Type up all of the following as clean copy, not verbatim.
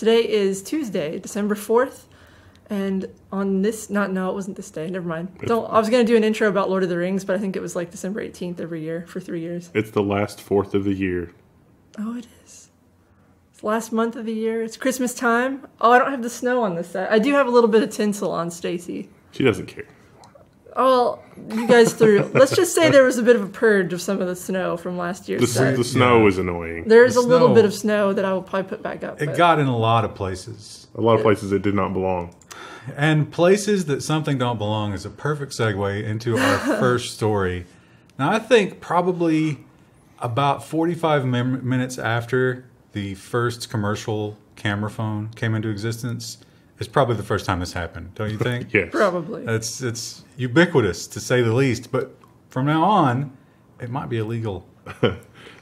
Today is Tuesday, December 4th. And on this, no, it wasn't this day. Never mind. I was going to do an intro about Lord of the Rings, but I think it was like December 18th every year for 3 years. It's the last 4th of the year. Oh, it is. It's the last month of the year. It's Christmas time. Oh, I don't have the snow on this side. I do have a little bit of tinsel on Stacy. She doesn't care. Oh, you guys threw. Let's just say there was a bit of a purge of some of the snow from last year. The snow is annoying. There's a little bit of snow that I will probably put back up. It got in a lot of places. A lot of places it did not belong. And places that something don't belong is a perfect segue into our first story. Now, I think probably about 45 minutes after the first commercial camera phone came into existence is probably the first time this happened, don't you think? Yes. Probably. It's ubiquitous, to say the least. But from now on, it might be illegal.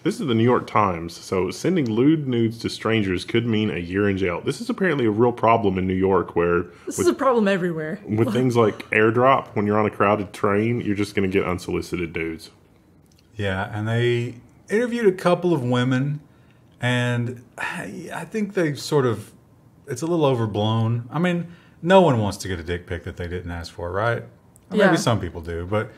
This is the New York Times. So sending lewd nudes to strangers could mean a year in jail. This is apparently a real problem in New York where... This is a problem everywhere. With things like AirDrop, when you're on a crowded train, you're just going to get unsolicited dudes. Yeah, and they interviewed a couple of women, and I think they sort of... It's a little overblown. I mean, no one wants to get a dick pic that they didn't ask for, right? Or maybe some people do, but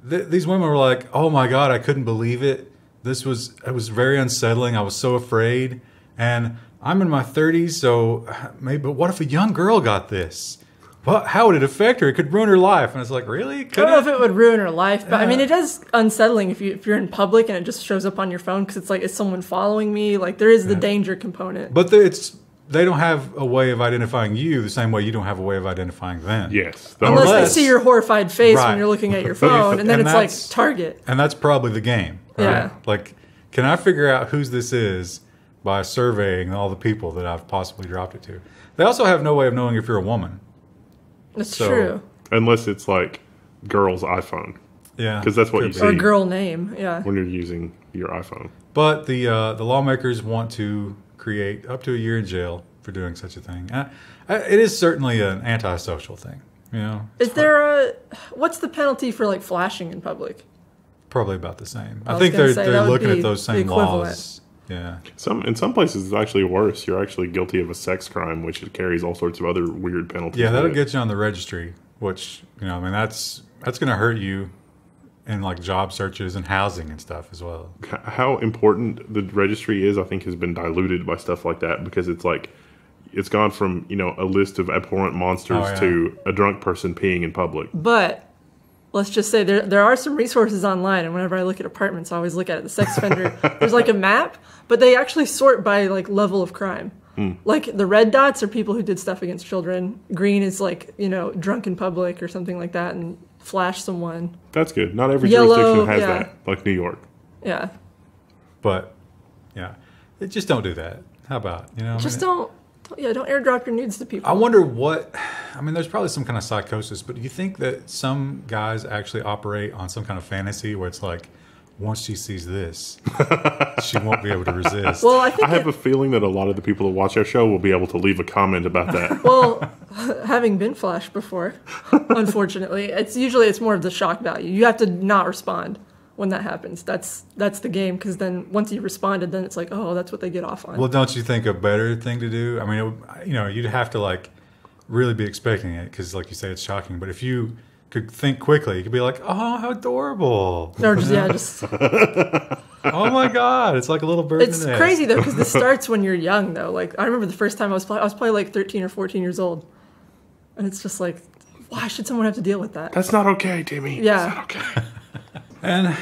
these women were like, "Oh my God, I couldn't believe it. It was very unsettling. I was so afraid. And I'm in my 30s, so maybe. But what if a young girl got this? Well, how would it affect her? It could ruin her life." And it's like, really? I don't know if it would ruin her life, but I mean, it is unsettling if you're in public and it just shows up on your phone because it's like, is someone following me? Like, there is the danger component. But they don't have a way of identifying you the same way you don't have a way of identifying them. Yes. Unless they see your horrified face when you're looking at your phone, and then it's like target. And that's probably the game. Right? Yeah. Like, can I figure out whose this is by surveying all the people that I've possibly dropped it to? They also have no way of knowing if you're a woman. That's true. Unless it's like girl's iPhone. Yeah. Because that's what you see. Or girl name, yeah. When you're using your iPhone. But the lawmakers want to create up to a year in jail for doing such a thing. It is certainly an antisocial thing. You know. What's the penalty for like flashing in public? Probably about the same. I think they're looking at those same laws. Yeah. In some places it's actually worse. You're actually guilty of a sex crime, which carries all sorts of other weird penalties. Yeah, that'll get you on the registry, which, you know, I mean, that's going to hurt you in like job searches and housing and stuff as well. How important the registry is, I think, has been diluted by stuff like that, because it's like it's gone from, you know, a list of abhorrent monsters to a drunk person peeing in public. But let's just say there are some resources online, and whenever I look at apartments, I always look at it. The sex offender, there's like a map, but they actually sort by like level of crime. Like the red dots are people who did stuff against children. Green is like, you know, drunk in public or something like that and flash someone. That's good. Not every Yellow, jurisdiction has that, like New York. Yeah. But, yeah, just don't do that. How about, you know? Just don't airdrop your nudes to people. I wonder there's probably some kind of psychosis, but do you think that some guys actually operate on some kind of fantasy where it's like, once she sees this, she won't be able to resist? Well, I have a feeling that a lot of the people that watch our show will be able to leave a comment about that. Well, having been flashed before, unfortunately, it's more of the shock value. You have to not respond when that happens. That's the game, because then once you responded, then it's like, oh, that's what they get off on. Well, don't you think a better thing to do? I mean, you'd have to like really be expecting it, because like you say, it's shocking. But if you could think quickly, you could be like, oh, how adorable. Or just oh my God, it's like a little bird. It's crazy though, because this starts when you're young though. Like I remember the first time I was probably like 13 or 14 years old, and it's just like, why should someone have to deal with that? That's not okay, Timmy. Yeah. That's not okay. And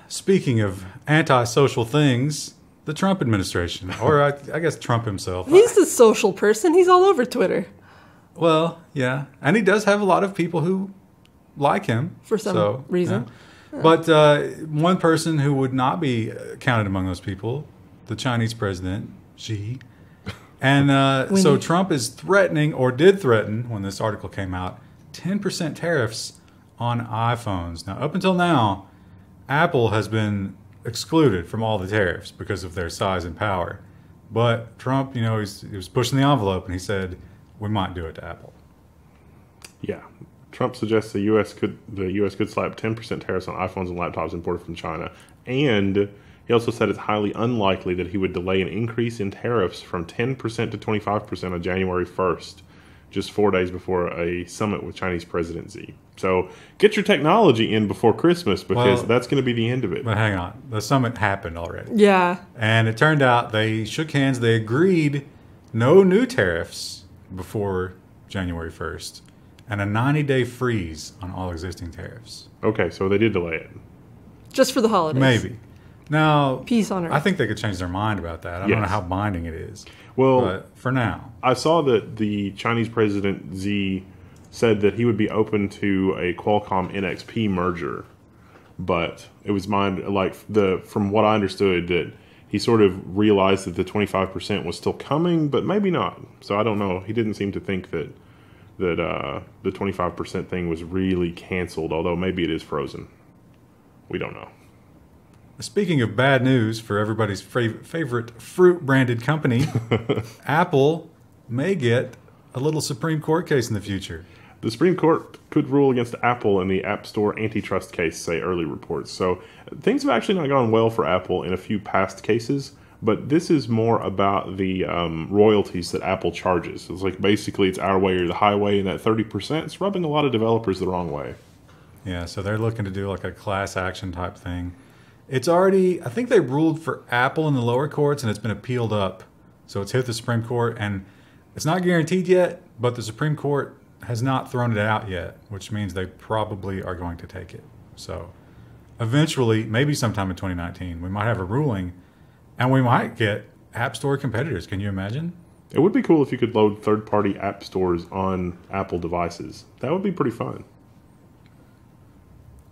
speaking of antisocial things, the Trump administration, or I guess Trump himself. He's a social person. He's all over Twitter. Well, yeah, and he does have a lot of people who like him for some reason. Yeah. But one person who would not be counted among those people, the Chinese president, Xi. And so Trump is threatening, or did threaten when this article came out, 10% tariffs on iPhones. Now, up until now, Apple has been excluded from all the tariffs because of their size and power. But Trump, he was pushing the envelope, and he said, we might do it to Apple. Yeah. Trump suggests the U.S. could slap 10% tariffs on iPhones and laptops imported from China. And He also said it's highly unlikely that he would delay an increase in tariffs from 10% to 25% on January 1st, just 4 days before a summit with Chinese President Xi. So get your technology in before Christmas, because that's going to be the end of it. But hang on. The summit happened already. Yeah. And it turned out they shook hands. They agreed no new tariffs before January 1st and a 90-day freeze on all existing tariffs. Okay, so they did delay it. Just for the holidays. Maybe. Now, peace on earth. I think they could change their mind about that. I don't know how binding it is. Well, but for now. I saw that the Chinese President Xi said that he would be open to a Qualcomm NXP merger, but it was from what I understood, that he sort of realized that the 25% was still coming, but maybe not. So I don't know. He didn't seem to think that the 25% thing was really canceled, although maybe it is frozen. We don't know. Speaking of bad news for everybody's favorite fruit-branded company, Apple may get a little Supreme Court case in the future. The Supreme Court could rule against Apple in the App Store antitrust case, say early reports. So things have actually not gone well for Apple in a few past cases, but this is more about the royalties that Apple charges. It's like basically it's our way or the highway, and that 30% is rubbing a lot of developers the wrong way. Yeah, so they're looking to do like a class action type thing. It's already, I think they ruled for Apple in the lower courts, and it's been appealed up. So it's hit the Supreme Court, and it's not guaranteed yet, but the Supreme Court has not thrown it out yet, which means they probably are going to take it. So eventually, maybe sometime in 2019, we might have a ruling, and we might get App Store competitors. Can you imagine? It would be cool if you could load third-party app stores on Apple devices. That would be pretty fun.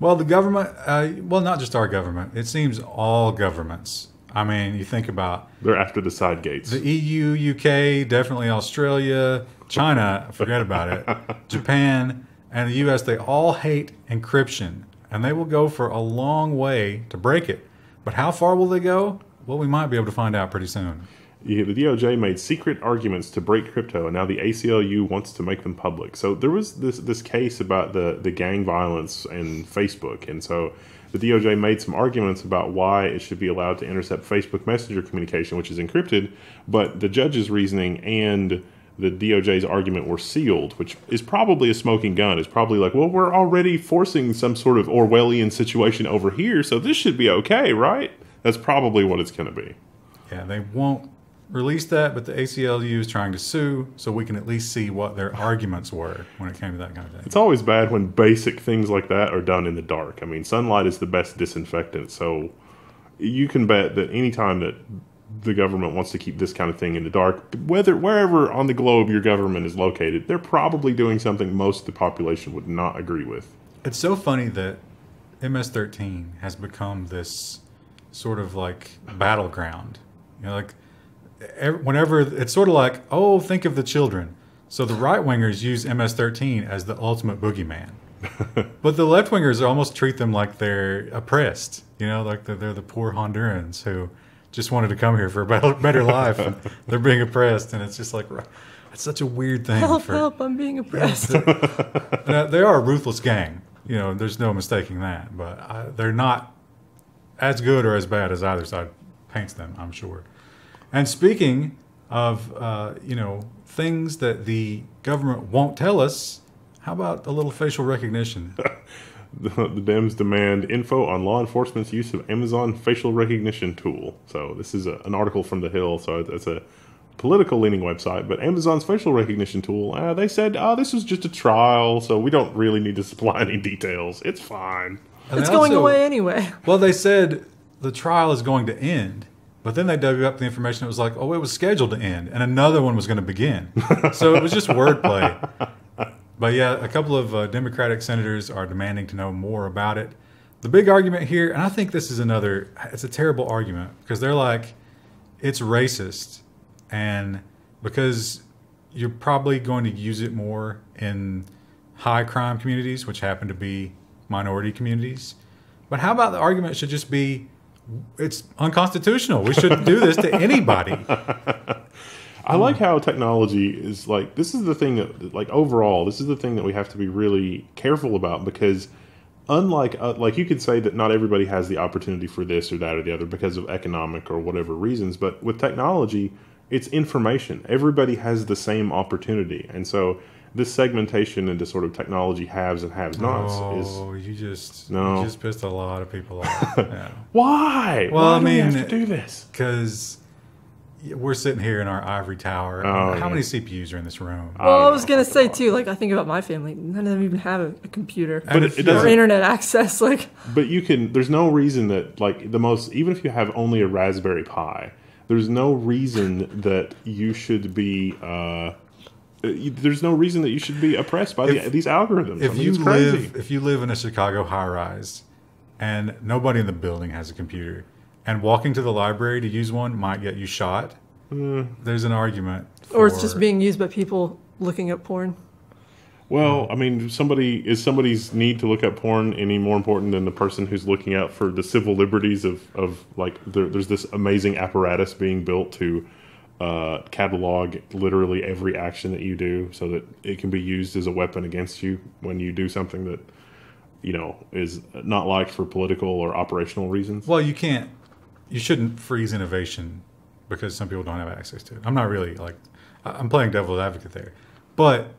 Well, the government, not just our government. It seems all governments. I mean, you think about... They're after the side gates. The EU, UK, definitely Australia, China, forget about it, Japan, and the US, they all hate encryption. And they will go for a long way to break it. But how far will they go? Well, we might be able to find out pretty soon. Yeah, the DOJ made secret arguments to break crypto, and now the ACLU wants to make them public. So there was this case about the gang violence in Facebook, and so the DOJ made some arguments about why it should be allowed to intercept Facebook Messenger communication, which is encrypted, but the judge's reasoning and the DOJ's argument were sealed, which is probably a smoking gun. It's probably like, well, we're already forcing some sort of Orwellian situation over here, so this should be okay, right? That's probably what it's going to be. Yeah, they won't release that, but the ACLU is trying to sue, so we can at least see what their arguments were when it came to that kind of thing. It's always bad when basic things like that are done in the dark. I mean, sunlight is the best disinfectant, so you can bet that anytime that the government wants to keep this kind of thing in the dark, wherever on the globe your government is located, they're probably doing something most of the population would not agree with. It's so funny that MS-13 has become this sort of like battleground. You know, like whenever it's sort of like, oh, think of the children. So the right-wingers use MS-13 as the ultimate boogeyman. But the left-wingers almost treat them like they're oppressed. You know, like they're the poor Hondurans who just wanted to come here for a better life. And they're being oppressed. And it's just like, it's such a weird thing. Help, I'm being oppressed. They are a ruthless gang. You know, there's no mistaking that. But they're not as good or as bad as either side paints them, I'm sure. And speaking of, things that the government won't tell us, how about a little facial recognition? The Dems demand info on law enforcement's use of Amazon facial recognition tool. So this is an article from The Hill, so it's a political-leaning website. But Amazon's facial recognition tool, they said, this is just a trial, so we don't really need to supply any details. It's fine. It's going away anyway. Well, they said the trial is going to end. But then they dug up the information. It was like, it was scheduled to end, and another one was going to begin. So it was just wordplay. But yeah, a couple of Democratic senators are demanding to know more about it. The big argument here, and I think this is it's a terrible argument, because they're like, it's racist. And because you're probably going to use it more in high crime communities, which happen to be minority communities. But how about the argument should just be, it's unconstitutional. We shouldn't do this to anybody. I like how technology is like, this is the thing that, like, overall, this is the thing that we have to be really careful about, because unlike like you could say that not everybody has the opportunity for this or that or the other because of economic or whatever reasons, but with technology, it's information. Everybody has the same opportunity, and so this segmentation into sort of technology haves and have-nots you just pissed a lot of people off. Yeah. Why? Well, Why I do mean, we have to do this? Because we're sitting here in our ivory tower. How many CPUs are in this room? Well, I was gonna say too. Like, I think about my family; none of them even have a computer, but it doesn't, or internet access. Like, but you can. There's no reason that even if you have only a Raspberry Pi, there's no reason that you should be. There's no reason that you should be oppressed by these algorithms. If you live in a Chicago high-rise and nobody in the building has a computer, and walking to the library to use one might get you shot, there's an argument. Or it's just being used by people looking at porn. Well, I mean, somebody's need to look at porn any more important than the person who's looking out for the civil liberties of like there's this amazing apparatus being built to catalog literally every action that you do so that it can be used as a weapon against you when you do something that is not liked for political or operational reasons. Well, you shouldn't freeze innovation because some people don't have access to it. I'm not really I'm playing devil's advocate there, but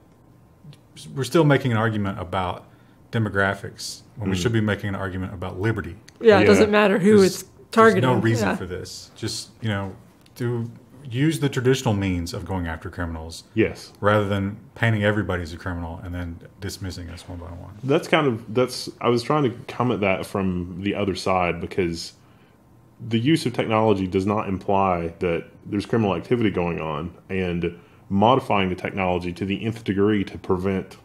we're still making an argument about demographics when we should be making an argument about liberty. Yeah, it doesn't matter who it's targeting. There's no reason for this. Just to use the traditional means of going after criminals. Yes. Rather than painting everybody as a criminal and then dismissing us one by one. I was trying to comment that from the other side because the use of technology does not imply that there's criminal activity going on, and modifying the technology to the nth degree to prevent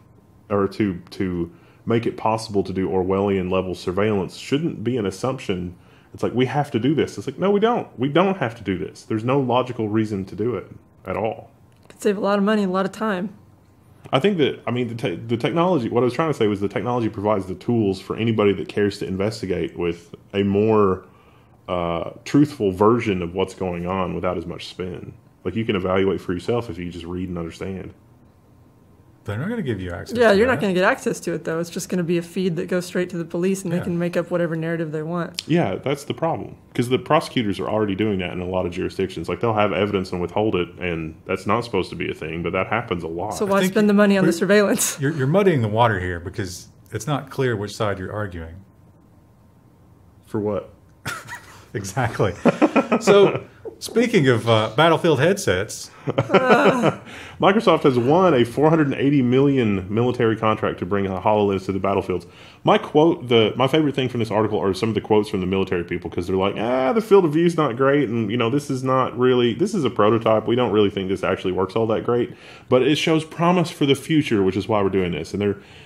or to make it possible to do Orwellian level surveillance shouldn't be an assumption. It's like, we have to do this. It's like, no, we don't. We don't have to do this. There's no logical reason to do it at all. Could save a lot of money and a lot of time. I think that, the technology, what I was trying to say was the technology provides the tools for anybody that cares to investigate with a more truthful version of what's going on without as much spin. Like, you can evaluate for yourself if you just read and understand. They're not going to give you access to you're that. not going to get access to it, though. It's just going to be a feed that goes straight to the police, and they can make up whatever narrative they want. Yeah, that's the problem. Because the prosecutors are already doing that in a lot of jurisdictions. Like, they'll have evidence and withhold it, and that's not supposed to be a thing, but that happens a lot. So why spend the money on the surveillance? You're muddying the water here because it's not clear which side you're arguing. For what? Exactly. So, speaking of Battlefield headsets, Microsoft has won a $480 million military contract to bring HoloLens to the battlefields. My favorite thing from this article are some of the quotes from the military people, because they're like, the field of view is not great, and this is a prototype. We don't really think this actually works all that great, but it shows promise for the future, which is why we're doing this. And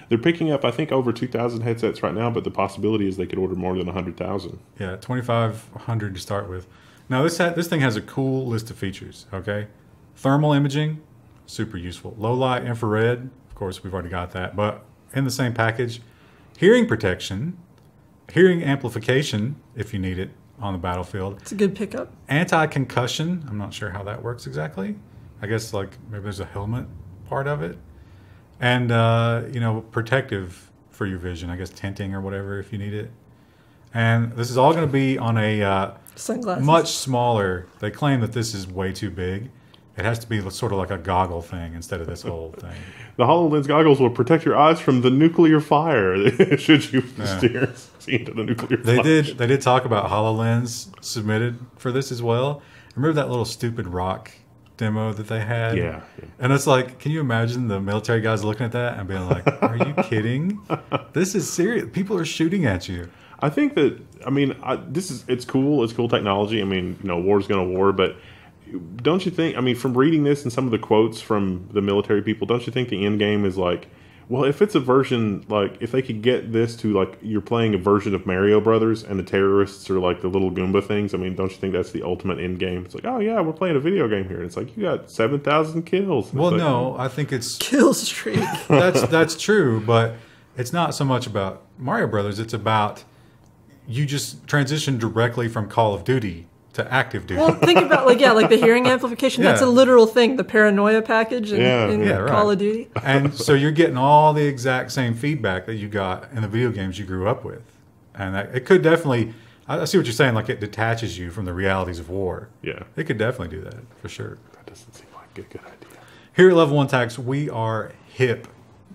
they're picking up, I think, over 2,000 headsets right now, but the possibility is they could order more than 100,000. Yeah, 2,500 to start with. Now, this thing has a cool list of features, okay? Thermal imaging, super useful. Low light infrared, of course, we've already got that, but in the same package. Hearing protection, hearing amplification, if you need it on the battlefield. It's a good pickup. Anti-concussion, I'm not sure how that works exactly. I guess, maybe there's a helmet part of it. And, protective for your vision, I guess tinting or whatever if you need it. And this is all going to be on a sunglasses. Much smaller. They claim that this is way too big. It has to be sort of like a goggle thing instead of this whole thing. The HoloLens goggles will protect your eyes from the nuclear fire should you steer into the nuclear fire. They did talk about HoloLens submitted for this as well. Remember that little stupid rock demo that they had? Yeah. And it's like, can you imagine the military guys looking at that and being like, are you kidding? This is serious. People are shooting at you. I think that, it's cool. It's cool technology. War's going to war, but don't you think, from reading this and some of the quotes from the military people, don't you think the end game is like, well, if it's a version, if they could get this to, you're playing a version of Mario Brothers and the terrorists are the little Goomba things, don't you think that's the ultimate end game? It's like, oh yeah, we're playing a video game here. And it's like, you got 7,000 kills. Well, no, I think it's... Kill streak. That's true, but it's not so much about Mario Brothers. It's about... You just transition directly from Call of Duty to active duty. Well, think about like the hearing amplification. Yeah. That's a literal thing. The paranoia package in right. Call of Duty. And so you're getting all the exact same feedback that you got in the video games you grew up with. And it could definitely, I see what you're saying, like it detaches you from the realities of war. Yeah. It could definitely do that, for sure. That doesn't seem like a good idea. Here at Level 1 Tax, we are hip.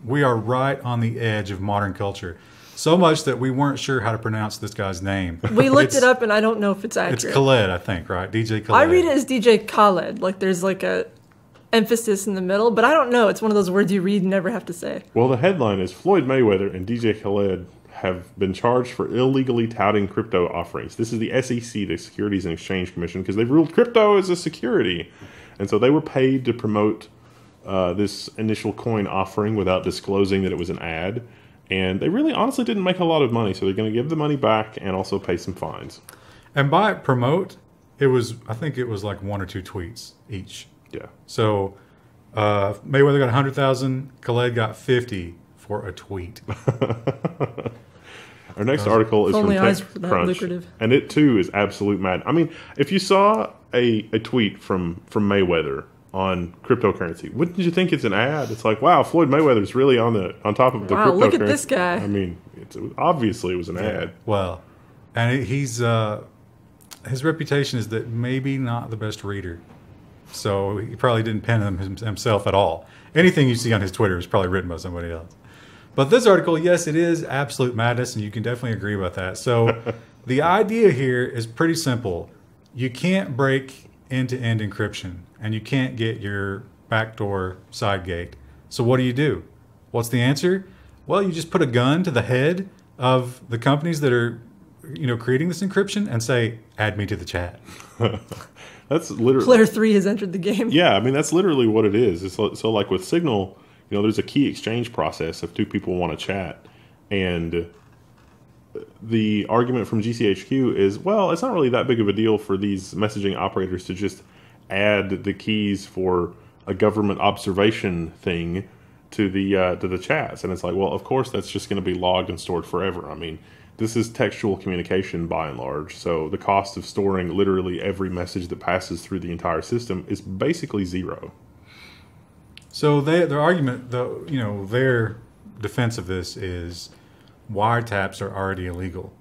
We are right on the edge of modern culture. So much that we weren't sure how to pronounce this guy's name. We looked it up, and I don't know if it's accurate. It's Khaled, I think, right? DJ Khaled. I read it as DJ Khaled. Like there's like a emphasis in the middle, but I don't know. It's one of those words you read and never have to say. Well, the headline is Floyd Mayweather and DJ Khaled have been charged for illegally touting crypto offerings. This is the SEC, the Securities and Exchange Commission, because they've ruled crypto as a security. And so they were paid to promote this initial coin offering without disclosing that it was an ad. And they really honestly didn't make a lot of money, so they're going to give the money back and also pay some fines. And by promote, I think it was like 1 or 2 tweets each. Yeah. So Mayweather got 100,000, Khaled got 50 for a tweet. Our next article is from TechCrunch, and it too is absolute mad. I mean, if you saw a tweet from Mayweather on cryptocurrency, wouldn't you think it's an ad? It's like, wow, Floyd Mayweather's really on top of the cryptocurrency. Look at this guy. I mean, obviously it was an ad. Well, and he's his reputation is that maybe not the best reader. So he probably didn't pen them himself at all. Anything you see on his Twitter is probably written by somebody else. But this article, yes, it is absolute madness, and you can definitely agree about that. So the idea here is pretty simple. You can't break end-to-end encryption, and you can't get your backdoor side gate. So what do? What's the answer? Well, you just put a gun to the head of the companies that are, creating this encryption and say, add me to the chat. That's literally... Player 3 has entered the game. Yeah, I mean, that's literally what it is. So like with Signal, there's a key exchange process if two people want to chat. And the argument from GCHQ is, well, it's not really that big of a deal for these messaging operators to just add the keys for a government observation thing to the chats. And it's like, well, of course, that's just going to be logged and stored forever. I mean, this is textual communication by and large. So the cost of storing literally every message that passes through the entire system is basically zero. So their argument, their defense of this is wiretaps are already illegal.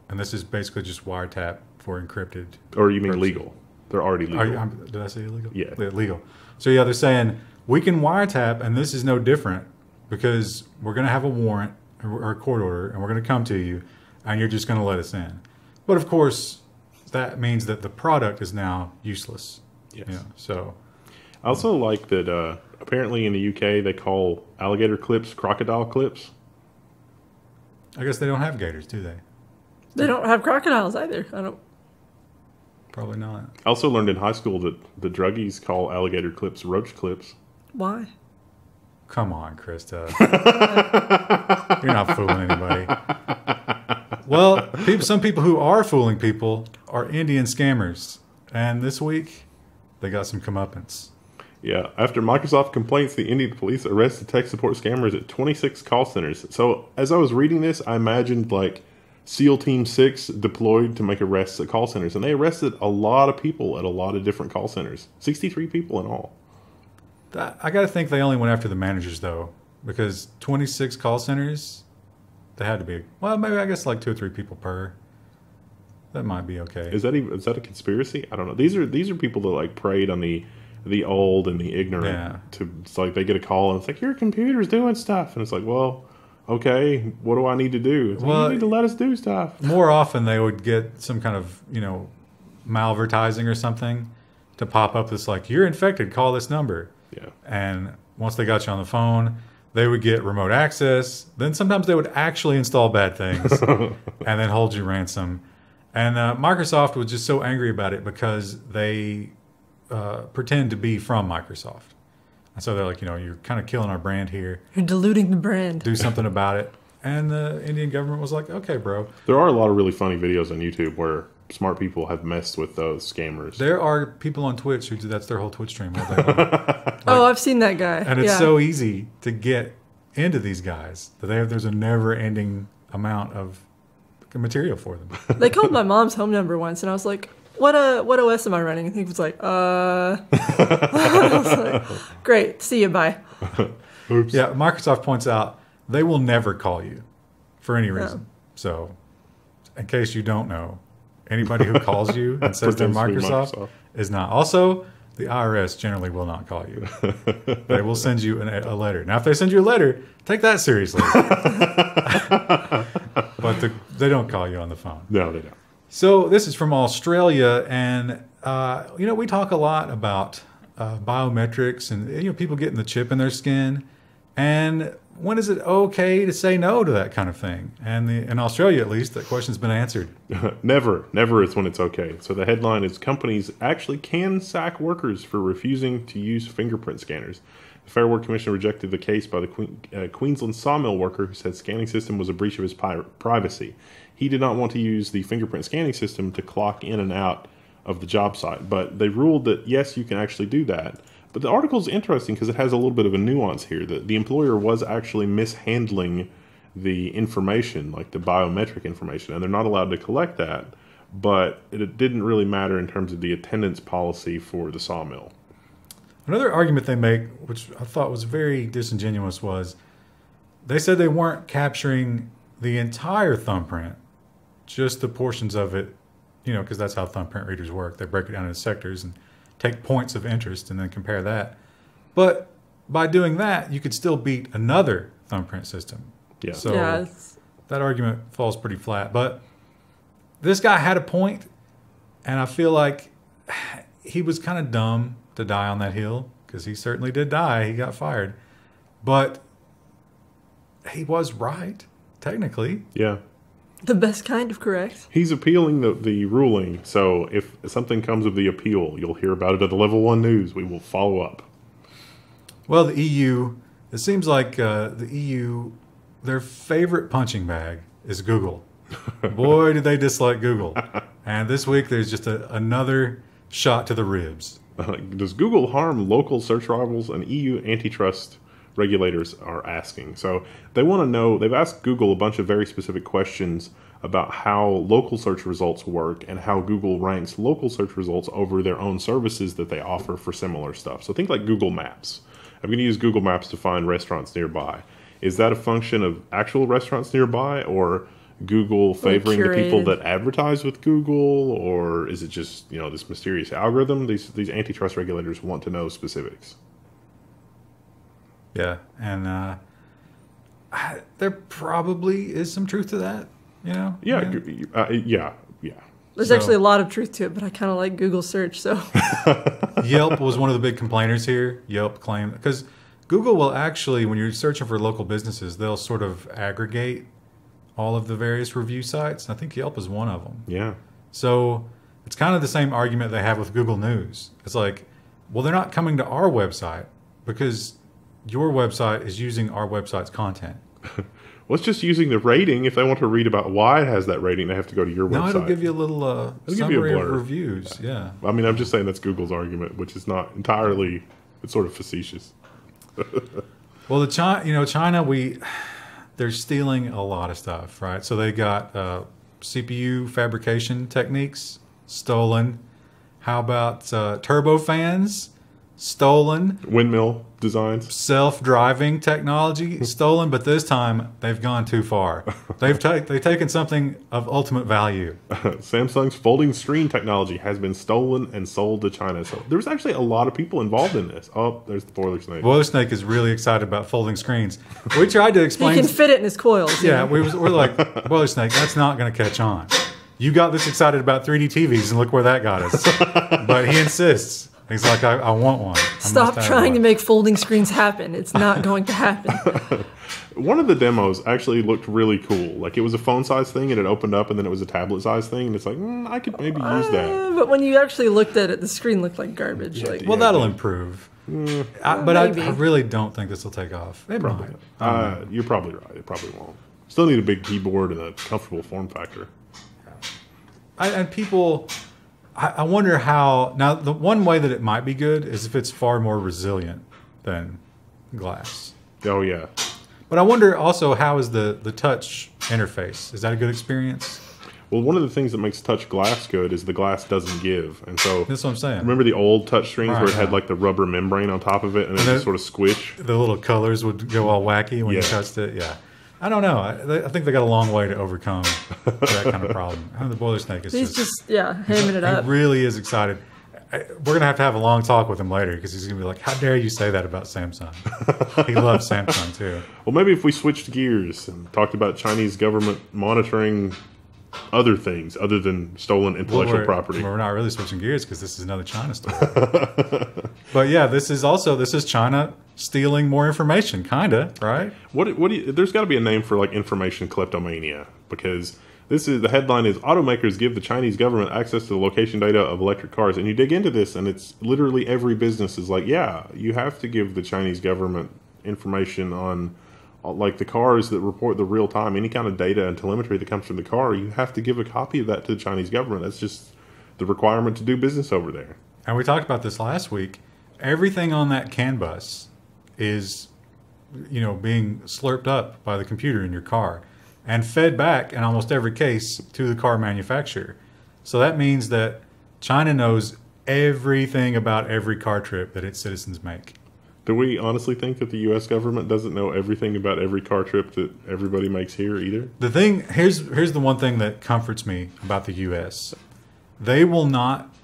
And this is basically just wiretap for encrypted. Or you mean legal? They're already legal. Did I say illegal? Yeah. They're legal. So yeah, they're saying we can wiretap, and this is no different because we're going to have a warrant or a court order, and we're going to come to you, and you're just going to let us in. But of course, that means that the product is now useless. Yes. So I also like that apparently in the UK they call alligator clips crocodile clips. I guess they don't have gators, do they? They don't have crocodiles either. Probably not. I also learned in high school that the druggies call alligator clips roach clips. Why? Come on, Krista. You're not fooling anybody. Well, some people who are fooling people are Indian scammers. And this week, they got some comeuppance. Yeah, after Microsoft complaints, the Indian police arrested tech support scammers at 26 call centers. So as I was reading this, I imagined like SEAL Team 6 deployed to make arrests at call centers. And they arrested a lot of people at a lot of different call centers. 63 people in all. I got to think they only went after the managers, though. Because 26 call centers, they had to be... Well, maybe I guess like 2 or 3 people per. That might be okay. Is that a conspiracy? I don't know. These are people that like preyed on the old and the ignorant. Yeah. It's like they get a call and it's like, your computer's doing stuff. And it's like, well... Okay, what do I need to do? It's like, you need to let us do stuff. More often they would get some kind of, malvertising or something to pop up that's like, you're infected, call this number. Yeah. And once they got you on the phone, they would get remote access. Then sometimes they would actually install bad things and then hold you ransom. And Microsoft was just so angry about it because they pretend to be from Microsoft. And so they're like, you're kind of killing our brand here. You're diluting the brand. Do something about it. And the Indian government was like, okay, bro. There are a lot of really funny videos on YouTube where smart people have messed with those scammers. There are people on Twitch who do that's their whole Twitch stream. I've seen that guy. And it's so easy to get into these guys that there's a never-ending amount of material for them. They called my mom's home number once, and I was like, what OS am I running? And he was like, I was like, great, see you, bye. Oops. Yeah, Microsoft points out they will never call you for any reason. So, in case you don't know, anybody who calls you and says they're Microsoft is not. Also, the IRS generally will not call you. They will send you a letter. Now, if they send you a letter, take that seriously. But they don't call you on the phone. No, they don't. So this is from Australia, and we talk a lot about biometrics and people getting the chip in their skin. And when is it okay to say no to that kind of thing? And in Australia, at least, that question's been answered. Never is when it's okay. So the headline is companies actually can sack workers for refusing to use fingerprint scanners. The Fair Work Commission rejected the case by the Queensland sawmill worker who said scanning system was a breach of his privacy. He did not want to use the fingerprint scanning system to clock in and out of the job site, but they ruled that yes, you can actually do that. But the article is interesting because it has a little bit of a nuance here. That the employer was actually mishandling the information, like the biometric information, and they're not allowed to collect that. But it didn't really matter in terms of the attendance policy for the sawmill. Another argument they make, which I thought was very disingenuous, was they said they weren't capturing the entire thumbprint, just the portions of it, because that's how thumbprint readers work. They break it down into sectors and take points of interest and then compare that. But by doing that, you could still beat another thumbprint system. Yeah. So Yeah, that argument falls pretty flat. But this guy had a point, and I feel like he was kind of dumb to die on that hill, because he certainly did die. He got fired. But he was right, technically. Yeah. the best kind of correct. He's appealing the ruling, so if something comes of the appeal, you'll hear about it at the Level1 News. We will follow up. Well, the EU, it seems like the EU, their favorite punching bag is Google. Boy, did they dislike Google. And this week, there's just another shot to the ribs. Does Google harm local search rivals? And EU antitrust regulators are asking. So they want to know, they've asked Google a bunch of very specific questions about how local search results work and how Google ranks local search results over their own services that they offer for similar stuff. So think like Google Maps. I'm going to use Google Maps to find restaurants nearby. Is that a function of actual restaurants nearby, or Google favoring the people that advertise with Google, or is it just, you know, this mysterious algorithm? These antitrust regulators want to know specifics. Yeah, and there probably is some truth to that, you know? Yeah. There's actually a lot of truth to it, but I kind of like Google search, so. Yelp was one of the big complainers here. Yelp claimed, because Google will actually, when you're searching for local businesses, they'll sort of aggregate all of the various review sites. I think Yelp is one of them. Yeah. So it's kind of the same argument they have with Google News. It's like, well, they're not coming to our website because your website is using our website's content. Well, it's just using the rating. If they want to read about why it has that rating, they have to go to your website. No, it'll give you a little summary of reviews. Yeah. I mean, I'm just saying that's Google's argument, which is not entirely, it's sort of facetious. Well, China, they're stealing a lot of stuff, right? So they got CPU fabrication techniques stolen. How about turbofans? Stolen. Windmill designs. Self-driving technology stolen, but this time they've gone too far. They've taken something of ultimate value. Samsung's folding screen technology has been stolen and sold to China. So there's actually a lot of people involved in this. Oh, there's the boiler snake. Boiler snake is really excited about folding screens. We tried to explain. He can fit it in his coils. Yeah, we're like, boiler snake, that's not going to catch on. You got this excited about 3D TVs, and look where that got us. But he insists. He's like, I want one. Stop trying to make folding screens happen. It's not going to happen. One of the demos actually looked really cool. Like, it was a phone-sized thing, and it opened up, and then it was a tablet-sized thing, and it's like, I could maybe use that. But when you actually looked at it, the screen looked like garbage. Well, that'll improve. But I really don't think this will take off. It might. You're probably right. It probably won't. Still need a big keyboard and a comfortable form factor. And people... I wonder how... Now, the one way that it might be good is if it's far more resilient than glass. Oh, yeah. But I wonder also, how is the touch interface? Is that a good experience? Well, one of the things that makes touch glass good is the glass doesn't give. And so That's what I'm saying. remember the old touch screens Right, where it had yeah. like the rubber membrane on top of it and then just sort of squish? The little colors would go all wacky when you touched it. Yeah. I don't know. I think they got a long way to overcome that kind of problem. I mean, the boiler snake is He's just hamming it up. He really is excited. We're going to have a long talk with him later because he's going to be like, how dare you say that about Samsung? He loves Samsung too. Well, maybe if we switched gears and talked about Chinese government monitoring other things other than stolen intellectual property. We're not really switching gears because this is another China story. But yeah, this is China stealing more information, kind of, right? There's got to be a name for like information kleptomania, because the headline is Automakers give the Chinese government access to the location data of electric cars. And you dig into this and it's literally every business is like, yeah, you have to give the Chinese government information on like the cars that report the real time, any kind of data and telemetry that comes from the car. You have to give a copy of that to the Chinese government. That's just the requirement to do business over there. And we talked about this last week. Everything on that CAN bus is, being slurped up by the computer in your car and fed back in almost every case to the car manufacturer. So that means that China knows everything about every car trip that its citizens make. Do we honestly think that the U.S. government doesn't know everything about every car trip that everybody makes here either? The thing, here's the one thing that comforts me about the U.S. They will not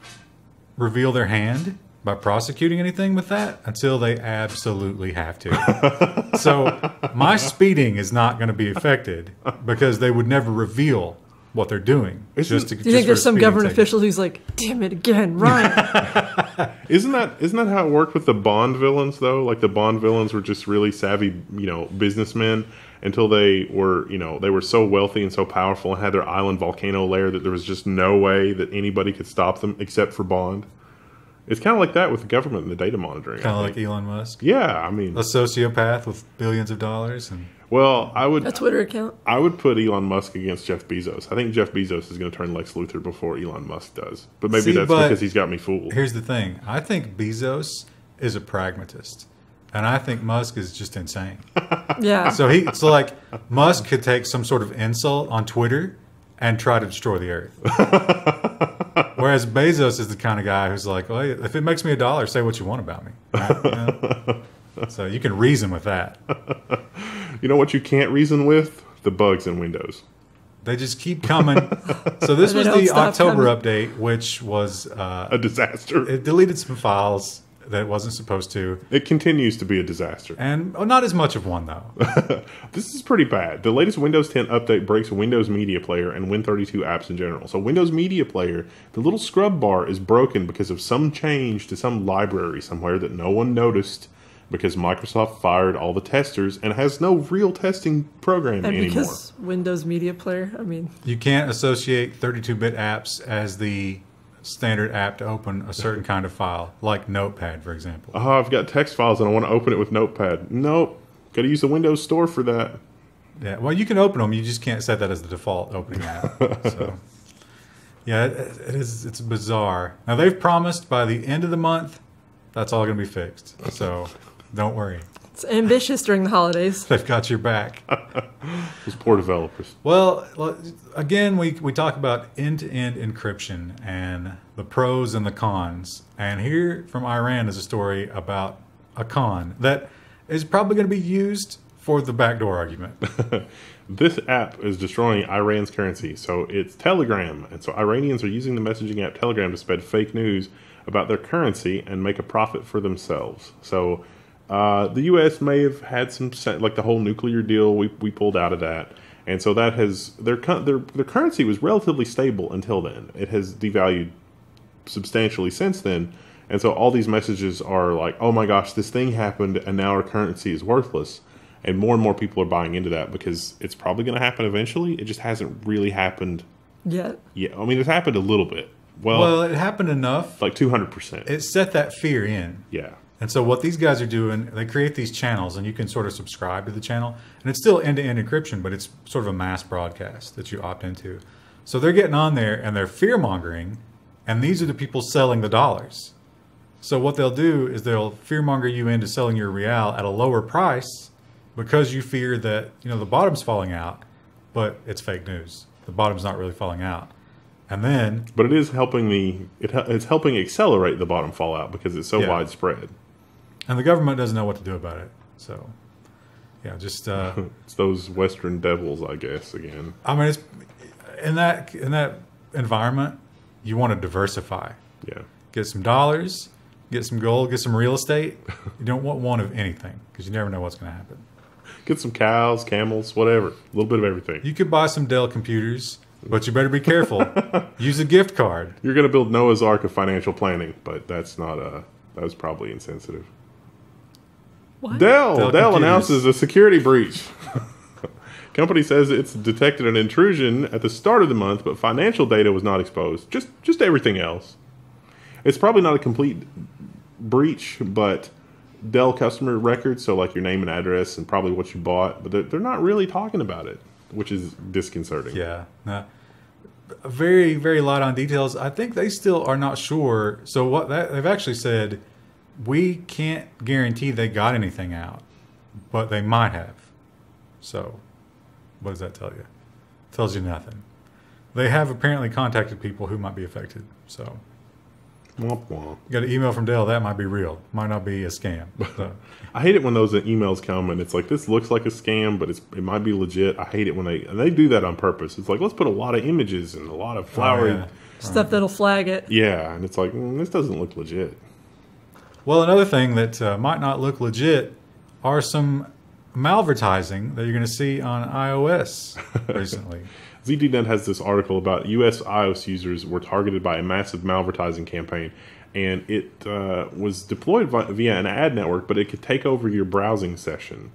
reveal their hand by prosecuting anything with that until they absolutely have to. So my speeding is not going to be affected because they would never reveal what they're doing. Do you think there's some government official who's like, damn it again, Ryan? Isn't that how it worked with the Bond villains though? Like the Bond villains were just really savvy, businessmen until they were so wealthy and so powerful and had their island volcano lair that there was just no way that anybody could stop them except for Bond. It's kind of like that with the government and the data monitoring. Kind of like Elon Musk. Yeah, I mean, a sociopath with billions of dollars. And a Twitter account. I would put Elon Musk against Jeff Bezos. I think Jeff Bezos is going to turn Lex Luthor before Elon Musk does. But maybe that's because he's got me fooled. Here's the thing. I think Bezos is a pragmatist. And I think Musk is just insane. Yeah. So like Musk could take some sort of insult on Twitter and try to destroy the earth. Whereas Bezos is the kind of guy who's like, well, if it makes me $1, say what you want about me. Right? So you can reason with that. You know what you can't reason with? The bugs in Windows. They just keep coming. So this was the October update, which was a disaster. It deleted some files that it wasn't supposed to. It continues to be a disaster. And not as much of one, though. This is pretty bad. The latest Windows 10 update breaks Windows Media Player and Win32 apps in general. So Windows Media Player, the little scrub bar is broken because of some change to some library somewhere that no one noticed because Microsoft fired all the testers and has no real testing program anymore. Because Windows Media Player, You can't associate 32-bit apps as the standard app to open a certain kind of file, like Notepad, for example. Oh, I've got text files and I want to open it with Notepad. Nope. Got to use the Windows Store for that. Yeah, well, you can open them. You just can't set that as the default opening app. So, yeah, it's bizarre. Now, they've promised by the end of the month, that's all going to be fixed. So, don't worry. It's ambitious during the holidays. They've got your back. Those poor developers. Well, again, we talk about end-to-end encryption and the pros and the cons. And here from Iran is a story about a con that is probably going to be used for the backdoor argument. This app is destroying Iran's currency. So it's Telegram. And so Iranians are using the messaging app Telegram to spread fake news about their currency and make a profit for themselves. So the U.S. may have had some, like the whole nuclear deal, we pulled out of that. And so that has, their currency was relatively stable until then. It has devalued substantially since then. And so all these messages are like, oh my gosh, this thing happened and now our currency is worthless. And more people are buying into that because it's probably going to happen eventually. It just hasn't really happened yet. Yeah, I mean, it's happened a little bit. Well, it happened enough. Like 200%. It set that fear in. Yeah. And so what these guys are doing, they create these channels, and you can sort of subscribe to the channel. And it's still end-to-end encryption, but it's sort of a mass broadcast that you opt into. So they're getting on there, and they're fear-mongering, and these are the people selling the dollars. So what they'll do is they'll fear-monger you into selling your real at a lower price because you fear that, the bottom's falling out, but it's fake news. The bottom's not really falling out. And then... But it is helping it's helping accelerate the bottom fallout because it's so widespread. And the government doesn't know what to do about it. So, yeah, just... it's those Western devils, I guess, again. I mean, it's in that environment, you want to diversify. Yeah. Get some dollars, get some gold, get some real estate. You don't want one of anything because you never know what's going to happen. Get some cows, camels, whatever. A little bit of everything. You could buy some Dell computers, but you better be careful. Use a gift card. You're going to build Noah's Ark of financial planning, but that's not that was probably insensitive. What? Dell announces a security breach. Company says it's detected an intrusion at the start of the month, but financial data was not exposed. Just everything else. It's probably not a complete breach, but Dell customer records, so like your name and address and probably what you bought, but they're not really talking about it, which is disconcerting. Yeah. Very, very light on details. I think they still are not sure. So they've actually said, we can't guarantee they got anything out, but they might have. So what does that tell you? It tells you nothing. They have apparently contacted people who might be affected. So Womp womp. you got an email from Dell. That might be real. Might not be a scam. So. I hate it when those emails come and it's like, this looks like a scam, but it might be legit. I hate it when they do that on purpose. It's like, let's put a lot of images and a lot of flowery stuff that'll flag it. Yeah, and it's like, this doesn't look legit. Well, another thing that might not look legit are some malvertising that you're going to see on iOS recently. ZDNet has this article about U.S. iOS users were targeted by a massive malvertising campaign, and it was deployed via an ad network, but it could take over your browsing session.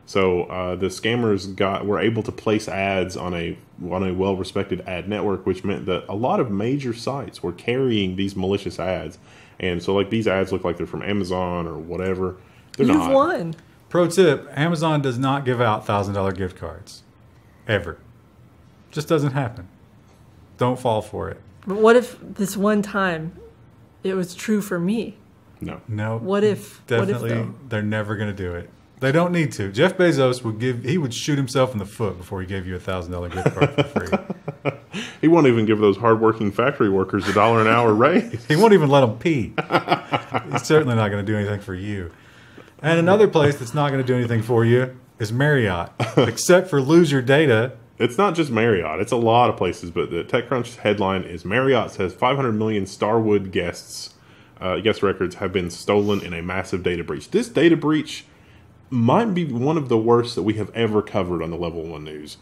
So the scammers were able to place ads on a well-respected ad network, which meant that a lot of major sites were carrying these malicious ads. And so, like, these ads look like they're from Amazon or whatever. They're not. You've won. Pro tip, Amazon does not give out $1,000 gift cards. Ever. Just doesn't happen. Don't fall for it. But what if this one time it was true for me? No. What if? Definitely, what if, they're never going to do it. They don't need to. Jeff Bezos would shoot himself in the foot before he gave you a $1,000 gift card for free. He won't even give those hardworking factory workers $1 an hour raise. He won't even let them pee. He's certainly not going to do anything for you. And another place that's not going to do anything for you is Marriott, except for lose your data. It's not just Marriott. It's a lot of places, but the TechCrunch headline is Marriott says 500 million Starwood guest records have been stolen in a massive data breach. This data breach might be one of the worst that we have ever covered on the Level 1 news.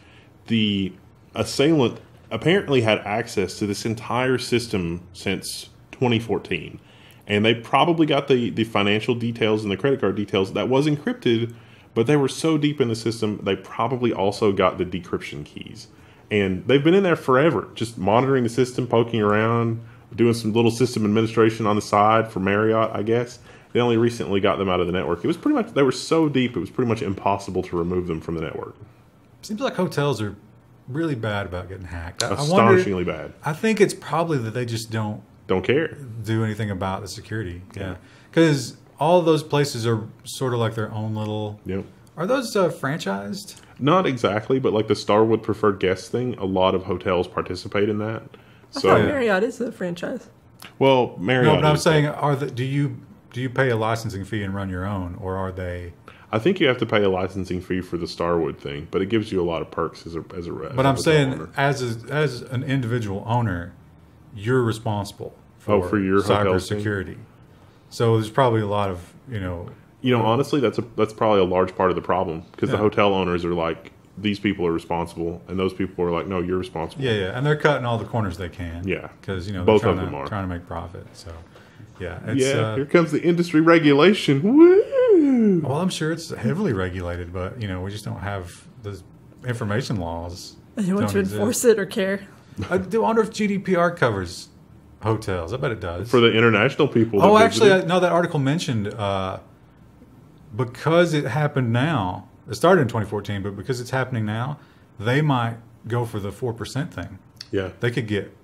The assailant apparently had access to this entire system since 2014. And they probably got the financial details and the credit card details. That was encrypted, but they were so deep in the system, they probably also got the decryption keys. And they've been in there forever, just monitoring the system, poking around, doing some little system administration on the side for Marriott, I guess. They only recently got them out of the network. It was pretty much, they were so deep, it was pretty much impossible to remove them from the network. Seems like hotels are really bad about getting hacked. Astonishingly bad. I think it's probably that they just don't care. Do anything about the security. Yeah. Because all of those places are sort of like their own little... Yep. Are those franchised? Not exactly, but like the Starwood preferred guest thing, a lot of hotels participate in that. I thought Marriott is a franchise. Well, Marriott. No, but I'm saying, do you pay a licensing fee and run your own, or are they? I think you have to pay a licensing fee for the Starwood thing, but it gives you a lot of perks as a. But I'm saying, owner. as an individual owner, you're responsible for your cybersecurity. So there's probably a lot of honestly, that's probably a large part of the problem because the hotel owners are like, these people are responsible, and those people are like, no, you're responsible. Yeah, and they're cutting all the corners they can. Yeah, because they're both of them are trying to make profit. So it's, here comes the industry regulation. Woo! Well, I'm sure it's heavily regulated, but we just don't have the information laws. You want to enforce it or care? I wonder if GDPR covers hotels. I bet it does. For the international people. Oh, actually, no, that article mentioned because it happened now. It started in 2014, but because it's happening now, they might go for the 4% thing. Yeah. They could get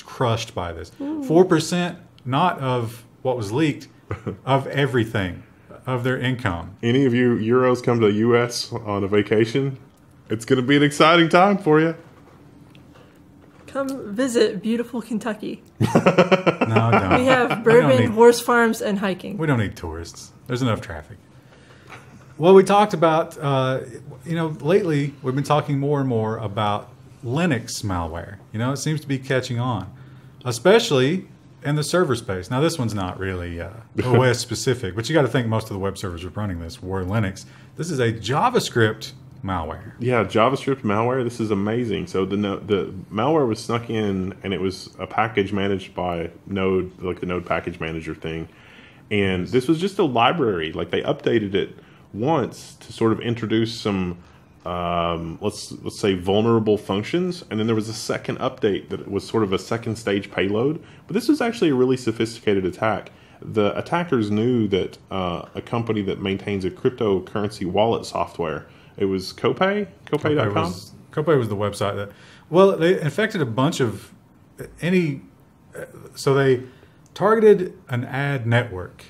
crushed by this. 4%, not of what was leaked, of everything, of their income. Any of you Euros come to the U.S. on a vacation, it's going to be an exciting time for you. Come visit beautiful Kentucky. No, don't. We have bourbon, horse farms, and hiking. We don't need tourists. There's enough traffic. Well, we talked about, lately we've been talking more and more about Linux malware. It seems to be catching on, especially in the server space. Now, this one's not really OS specific, but you got to think most of the web servers running this were Linux. This is a JavaScript malware. Yeah, JavaScript malware. This is amazing. So the malware was snuck in, and it was a package managed by Node, like the Node package manager thing. And this was just a library. Like they updated it once to sort of introduce some, let's say, vulnerable functions, and then there was a second update that was sort of a second stage payload. But this was actually a really sophisticated attack. The attackers knew that a company that maintains a cryptocurrency wallet software. It was Copay? Copay.com? Copay was the website that... Well, they infected a bunch of... So they targeted an ad network,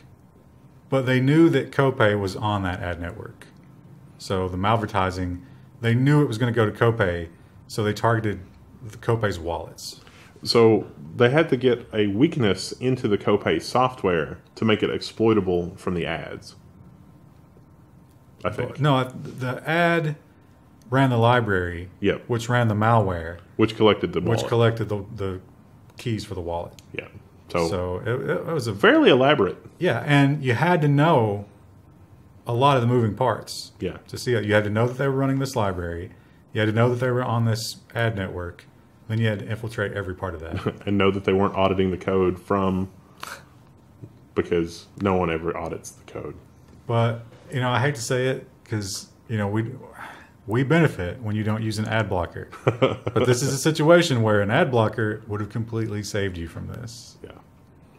but they knew that Copay was on that ad network. So the malvertising, they knew it was going to go to Copay, so they targeted the Copay's wallets. So they had to get a weakness into the Copay software to make it exploitable from the ads. I think. No, the ad ran the library, yep, which ran the malware, which collected the wallet. Which collected the keys for the wallet. Yeah. So it was a fairly elaborate. Yeah, and you had to know a lot of the moving parts. Yeah. To see it, you had to know that they were running this library. You had to know that they were on this ad network. Then you had to infiltrate every part of that. And know that they weren't auditing the code because no one ever audits the code. But, I hate to say it because, we benefit when you don't use an ad blocker. But this is a situation where an ad blocker would have completely saved you from this. Yeah.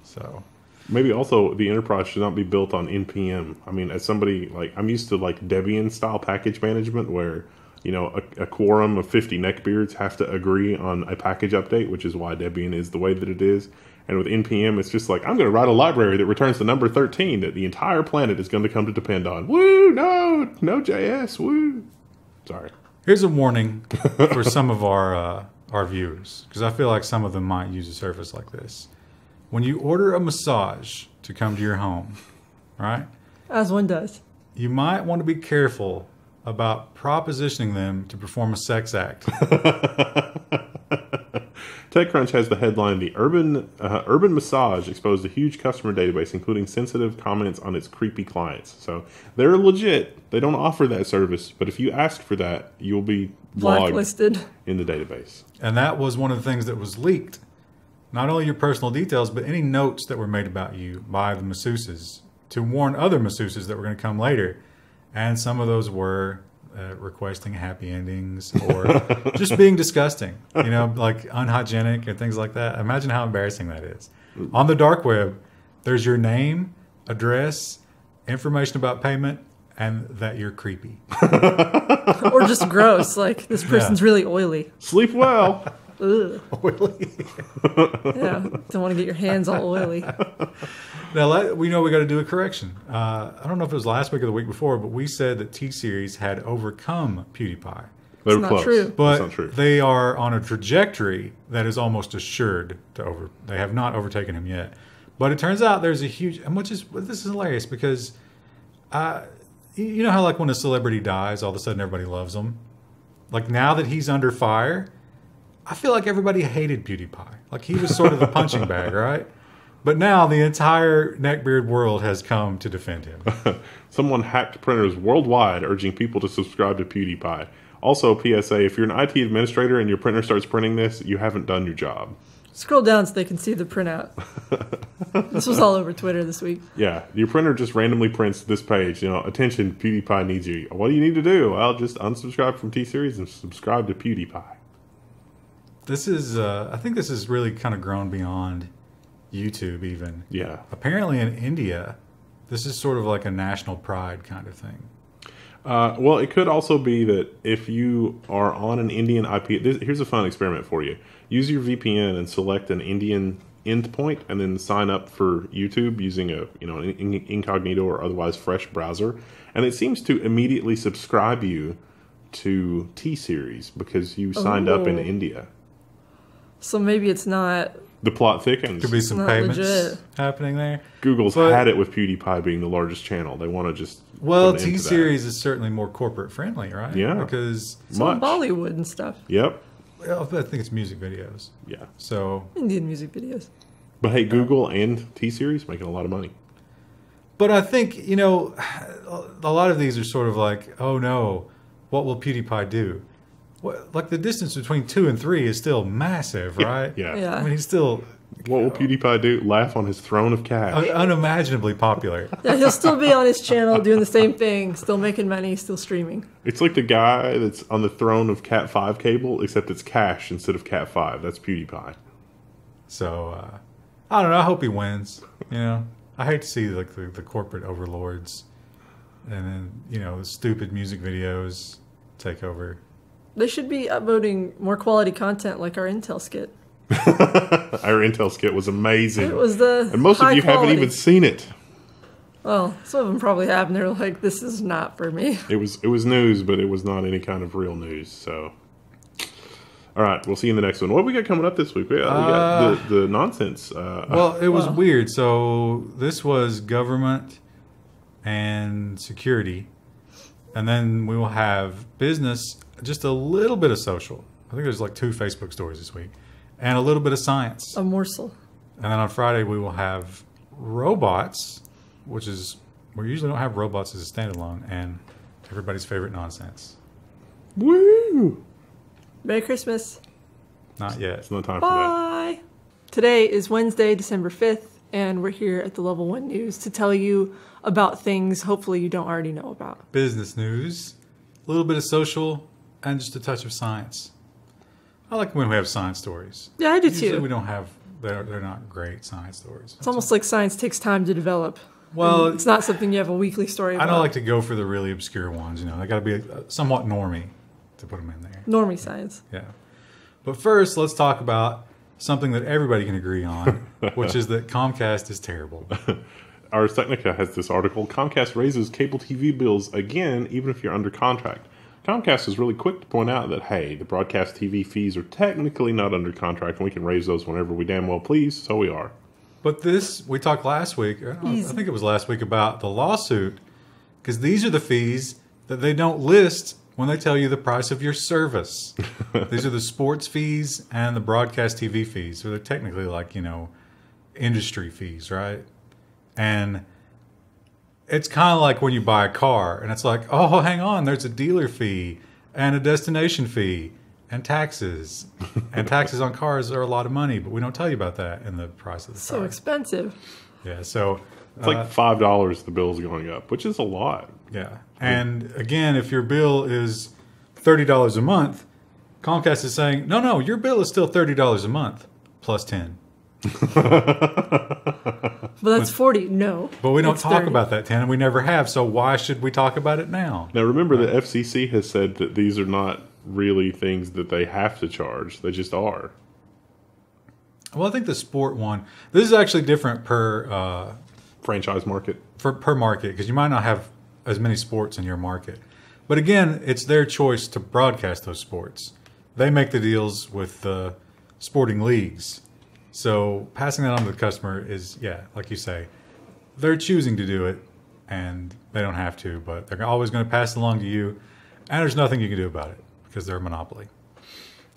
So maybe also the enterprise should not be built on NPM. I mean, as somebody I'm used to Debian style package management where a quorum of 50 neckbeards have to agree on a package update, which is why Debian is the way that it is. And with NPM, it's just I'm going to write a library that returns the number 13 that the entire planet is going to come to depend on. Woo, no.js, woo. Sorry. Here's a warning for some of our viewers, because I feel like some of them might use a service like this. When you order a massage to come to your home, right? As one does. You might want to be careful about propositioning them to perform a sex act. TechCrunch has the headline, "The Urban Massage exposed a huge customer database, including sensitive comments on its creepy clients." So they're legit. They don't offer that service, but if you ask for that, you'll be blacklisted in the database. And that was one of the things that was leaked. Not only your personal details, but any notes that were made about you by the masseuses to warn other masseuses that were going to come later. And some of those were requesting happy endings or just being disgusting, like unhygienic and things like that. Imagine how embarrassing that is. On the dark web, there's your name, address, information about payment, and that you're creepy. Or just gross, like this person's really oily. Sleep well. Ugh. Oily. Yeah, don't want to get your hands all oily. Now, we know we got to do a correction. I don't know if it was last week or the week before, but we said that T-Series had overcome PewDiePie. They were not close. true. But That's not true. they are on a trajectory that is almost assured to They have not overtaken him yet. But it turns out there's a huge... this is hilarious because... you know how when a celebrity dies, all of a sudden everybody loves them? Now that he's under fire... I feel like everybody hated PewDiePie. He was sort of the punching bag, right? But now the entire neckbeard world has come to defend him. Someone hacked printers worldwide, urging people to subscribe to PewDiePie. Also, PSA, if you're an IT administrator and your printer starts printing this, you haven't done your job. Scroll down so they can see the printout. This was all over Twitter this week. Yeah, your printer just randomly prints this page. Attention, PewDiePie needs you. What do you need to do? Well, just unsubscribe from T-Series and subscribe to PewDiePie. This is, I think this has really kind of grown beyond YouTube even. Yeah. Apparently in India, this is sort of like a national pride kind of thing. Well, it could also be that if you are on an Indian IP, here's a fun experiment for you. Use your VPN and select an Indian endpoint and then sign up for YouTube using an incognito or otherwise fresh browser. And it seems to immediately subscribe you to T-Series because you signed up in India. So maybe it's not. The plot thickens. Could be some not payments legit. happening there. Google's had it with PewDiePie being the largest channel. They want to just Well, put an end to that. T-Series is certainly more corporate friendly, right? Yeah. Because It's on Bollywood and stuff. Yep. well, I think it's music videos. Yeah. So, Indian music videos. But hey, Google and T-Series making a lot of money. but I think, you know, a lot of these are sort of like, oh no, what will PewDiePie do? What, like the distance between 2 and 3 is still massive, right? Yeah. Yeah. I mean, he's still What will PewDiePie do? Laugh on his throne of cash. unimaginably popular. Yeah, he'll still be on his channel doing the same thing, still making money, still streaming. It's like the guy that's on the throne of Cat 5 cable, except it's cash instead of Cat 5. That's PewDiePie. So, I don't know. I hope he wins. You know, I hate to see like the corporate overlords and then, you know, the stupid music videos take over. They should be uploading more quality content like our Intel skit. Our Intel skit was amazing. It was the and most of high you haven't quality. even seen it. Well, some of them probably have, and they're like, this is not for me. It was news, but it was not any kind of real news. So, all right, we'll see you in the next one. What we got coming up this week? We got the nonsense. Well, it was weird. So this was government and security, and then we will have business, just a little bit of social. I think there's like 2 Facebook stories this week, and a little bit of science. A morsel. And then on Friday we will have robots, which is we usually don't have robots as a standalone, and everybody's favorite nonsense. Woo! Merry Christmas. Not yet. It's not time for that. Bye. Today is Wednesday, December 5th, and we're here at the Level 1 News to tell you about things hopefully you don't already know about. Business news, a little bit of social, and just a touch of science. I like when we have science stories. Yeah, I do Usually too. we don't have, they're not great science stories. It's almost like science takes time to develop. Well, And it's not something you have a weekly story about. I don't like to go for the really obscure ones. You know, they got to be somewhat normie to put them in there. Normie science. Yeah. But first, let's talk about something that everybody can agree on, which is that Comcast is terrible. Ars Technica has this article. Comcast raises cable TV bills again, even if you're under contract. Comcast is really quick to point out that, hey, the broadcast TV fees are technically not under contract, and we can raise those whenever we damn well please, so we are. But this, we talked last week, I think it was last week, about the lawsuit, because these are the fees that they don't list when they tell you the price of your service. These are the sports fees and the broadcast TV fees. So they're technically like, you know, industry fees, right? And it's kind of like when you buy a car and it's like, oh, hang on, there's a dealer fee and a destination fee and taxes. And taxes on cars are a lot of money, but we don't tell you about that in the price of the So car. expensive. Yeah, so It's like $5 the bill's going up, which is a lot. yeah. And again, if your bill is $30 a month, Comcast is saying, no, your bill is still $30 a month plus 10. But that's 40. No. But we don't It's talk 30. about that 10, and we never have. So why should we talk about it now? Now, remember, the FCC has said that these are not really things that they have to charge. They just are. Well, I think the sport one, this is actually different per Franchise market. per market, because you might not have as many sports in your market. But again, it's their choice to broadcast those sports. They make the deals with the sporting leagues. So passing that on to the customer is, yeah, like you say, they're choosing to do it, and they don't have to, but they're always going to pass it along to you, and there's nothing you can do about it because they're a monopoly.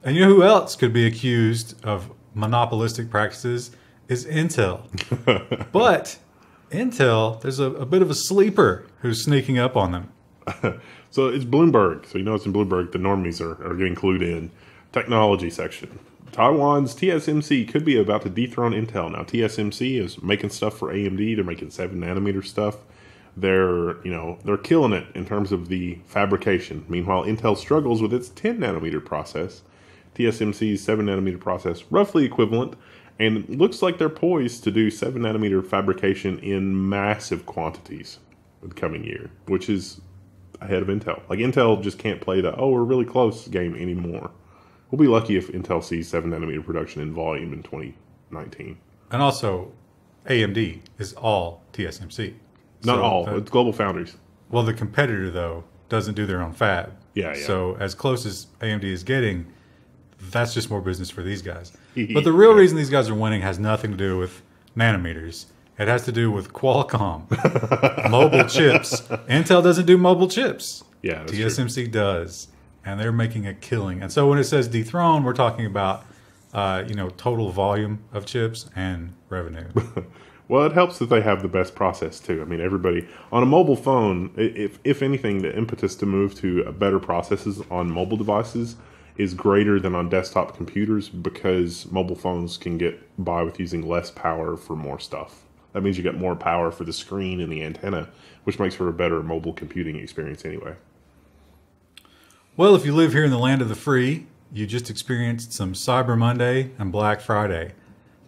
And you know who else could be accused of monopolistic practices is Intel. But Intel, there's a bit of a sleeper who's sneaking up on them. So it's Bloomberg. So you know it's in Bloomberg. The normies are getting clued in. Technology section. Taiwan's TSMC could be about to dethrone Intel. Now TSMC is making stuff for AMD. They're making 7nm stuff. They're killing it in terms of the fabrication. Meanwhile, Intel struggles with its 10nm process. TSMC's 7nm process, roughly equivalent, and it looks like they're poised to do 7nm fabrication in massive quantities in the coming year, which is ahead of Intel. Like Intel just can't play the, oh, we're really close game anymore. We'll be lucky if Intel sees 7nm production in volume in 2019. And also, AMD is all TSMC. Not So all. the- It's Global Foundries. Well, the competitor, though, doesn't do their own fab. Yeah. So as close as AMD is getting, that's just more business for these guys. But the real reason these guys are winning has nothing to do with nanometers. It has to do with Qualcomm, mobile chips. Intel doesn't do mobile chips. Yeah, that's TSMC true. does, and they're making a killing. And so when it says Dethroned, we're talking about total volume of chips and revenue. Well, it helps that they have the best process too. I mean, everybody on a mobile phone, if anything, the impetus to move to better processes on mobile devices is greater than on desktop computers because mobile phones can get by with using less power for more stuff. That means you get more power for the screen and the antenna, which makes for a better mobile computing experience anyway. Well, if you live here in the land of the free, you just experienced some Cyber Monday and Black Friday.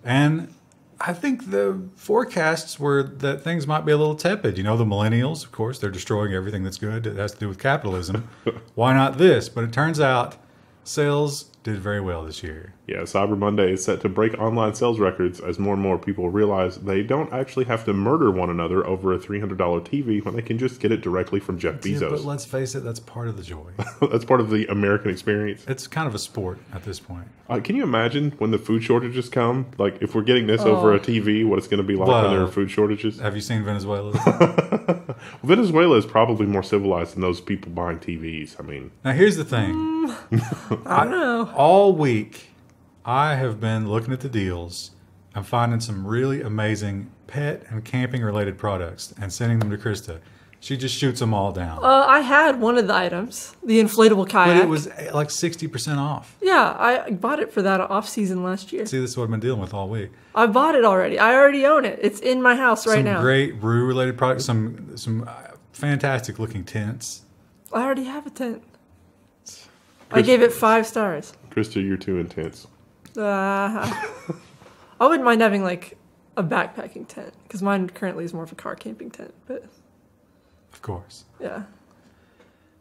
And I think the forecasts were that things might be a little tepid. You know, the millennials, of course, they're destroying everything that's good. It has to do with capitalism. Why not this? But it turns out sales did very well this year. Yeah, Cyber Monday is set to break online sales records as more and more people realize they don't actually have to murder one another over a $300 TV when they can just get it directly from Jeff Bezos. Yeah, but let's face it, that's part of the joy. That's part of the American experience. It's kind of a sport at this point. Can you imagine when the food shortages come? Like, if we're getting this over a TV, what it's going to be like when there are food shortages? Have you seen Venezuela? Well, Venezuela is probably more civilized than those people buying TVs. I mean, now here's the thing. I don't know. All week, I have been looking at the deals and finding some really amazing pet and camping related products and sending them to Krista. She just shoots them all down. I had one of the items, the inflatable kayak. But it was like 60% off. Yeah, I bought it for that off season last year. See, this is what I've been dealing with all week. I bought it already. I already own it. It's in my house right now. Some great brew related products, some fantastic looking tents. I already have a tent. I gave it 5 stars. Krista, you're too intense. I wouldn't mind having like a backpacking tent because mine currently is more of a car camping tent. But of course, yeah,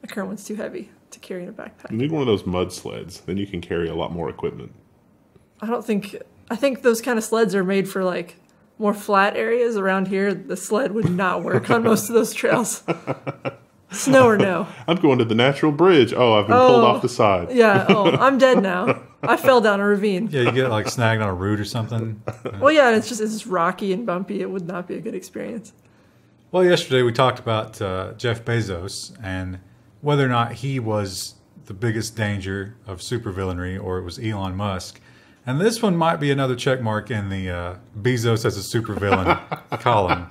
my current one's too heavy to carry in a backpack. You need one of those mud sleds. Then you can carry a lot more equipment. I think those kind of sleds are made for like more flat areas around here. The sled would not work on most of those trails. Snow or no. I'm going to the natural bridge. Oh, I've been pulled off the side. Yeah. Oh, I'm dead now. I fell down a ravine. yeah, you get like snagged on a root or something. Well, yeah, and it's just rocky and bumpy. It would not be a good experience. Well, yesterday we talked about Jeff Bezos and whether or not he was the biggest danger of supervillainy or it was Elon Musk. And this one might be another check mark in the Bezos as a supervillain column.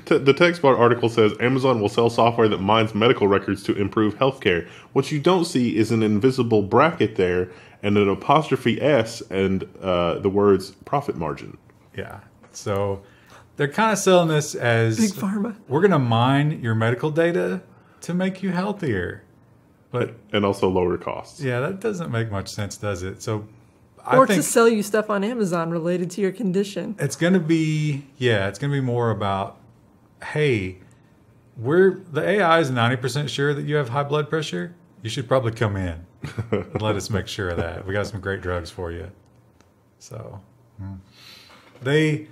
The TechSpot article says Amazon will sell software that mines medical records to improve healthcare. What you don't see is an invisible bracket there and an apostrophe S and the words profit margin. Yeah. So they're kind of selling this as Big pharma. We're going to mine your medical data to make you healthier. But and also lower costs. yeah, that doesn't make much sense, does it? So Or I think to sell you stuff on Amazon related to your condition. it's going to be more about, hey, the AI is 90% sure that you have high blood pressure. You should probably come in and let us make sure of that. We got some great drugs for you. So they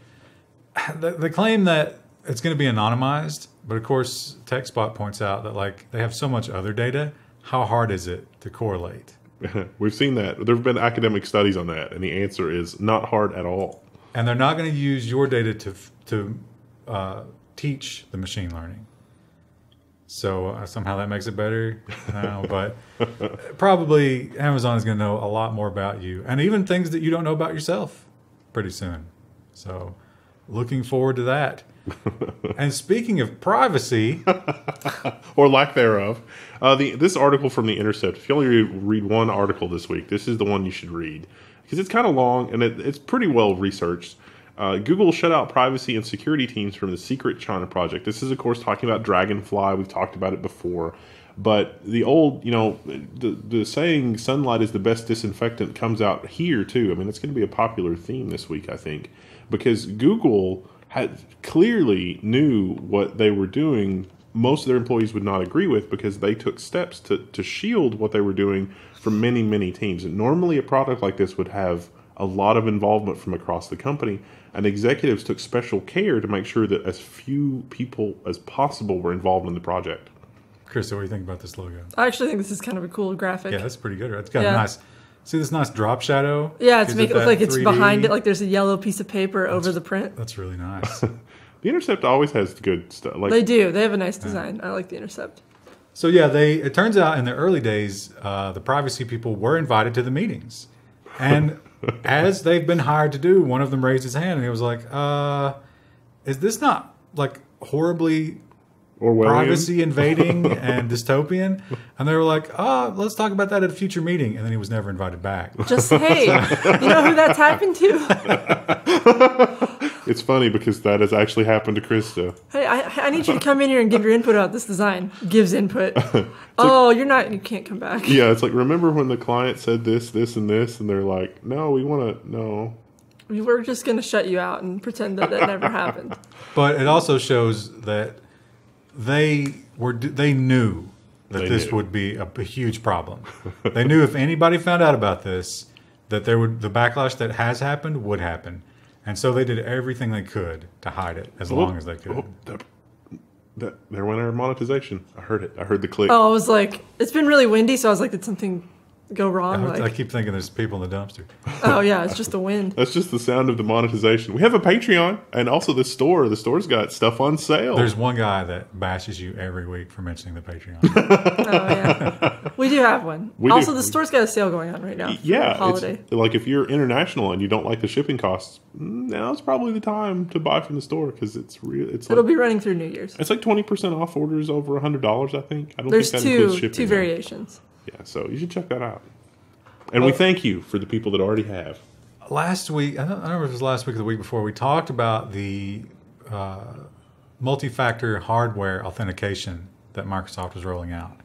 claim that it's going to be anonymized, but of course TechSpot points out that like they have so much other data. How hard is it to correlate? We've seen that. There have been academic studies on that, and the answer is not hard at all. And they're not going to use your data to teach the machine learning. So somehow that makes it better. I don't know, but probably Amazon is going to know a lot more about you, and even things that you don't know about yourself pretty soon. So looking forward to that. And speaking of privacy, or lack thereof, this article from The Intercept, if you only read one article this week, this is the one you should read. Because it's kind of long, and it's pretty well researched. Google shut out privacy and security teams from the secret China project. This is, of course, talking about Dragonfly. We've talked about it before. But the old, the saying, sunlight is the best disinfectant, comes out here, too. I mean, it's going to be a popular theme this week, I think. Because Google clearly knew what they were doing. Most of their employees would not agree with because they took steps to shield what they were doing from many, many teams. And normally a product like this would have a lot of involvement from across the company, and executives took special care to make sure that as few people as possible were involved in the project. Chris, what do you think about this logo? I actually think this is kind of a cool graphic. Yeah, that's pretty good. Right? It's got a nice See this nice drop shadow? Yeah, to make it look like it's 3D? behind it, like there's a yellow piece of paper over the print. That's really nice. The Intercept always has good stuff. Like, They do. They have a nice design. I like the Intercept. So yeah, it turns out in the early days, the privacy people were invited to the meetings. And as they've been hired to do, one of them raised his hand and he was like, is this not like horribly Orwellian? privacy invading and dystopian? And they were like, let's talk about that at a future meeting. And then he was never invited back. Just, hey, you know who that's happened to? It's funny because that has actually happened to Krista. Hey, I need you to come in here and give your input about this design. Gives input. You can't come back. Yeah, it's like, remember when the client said this, this, and this? And they're like, no, we want to, no. We're just going to shut you out and pretend that never happened. But it also shows that they knew that this would be a huge problem. They knew if anybody found out about this, that the backlash that has happened would happen. And so they did everything they could to hide it as long as they could. There went our monetization. I heard it. I heard the click. Oh, I was like, it's been really windy, so I was like, did something go wrong? I keep thinking there's people in the dumpster. Oh, yeah, it's just the wind. That's just the sound of the monetization. We have a Patreon and also the store. The store's got stuff on sale. There's one guy that bashes you every week for mentioning the Patreon. Oh, yeah. We do have one. The store's got a sale going on right now. Yeah. Holiday. Like if you're international and you don't like the shipping costs, now's probably the time to buy from the store because it's real. It'll be running through New Year's. It's like 20% off orders over $100, I think. I don't There's think that includes shipping. two variations. Yeah, so you should check that out. And we thank you for the people that already have. Last week, I don't know if it was last week or the week before, we talked about the multi-factor hardware authentication that Microsoft was rolling out.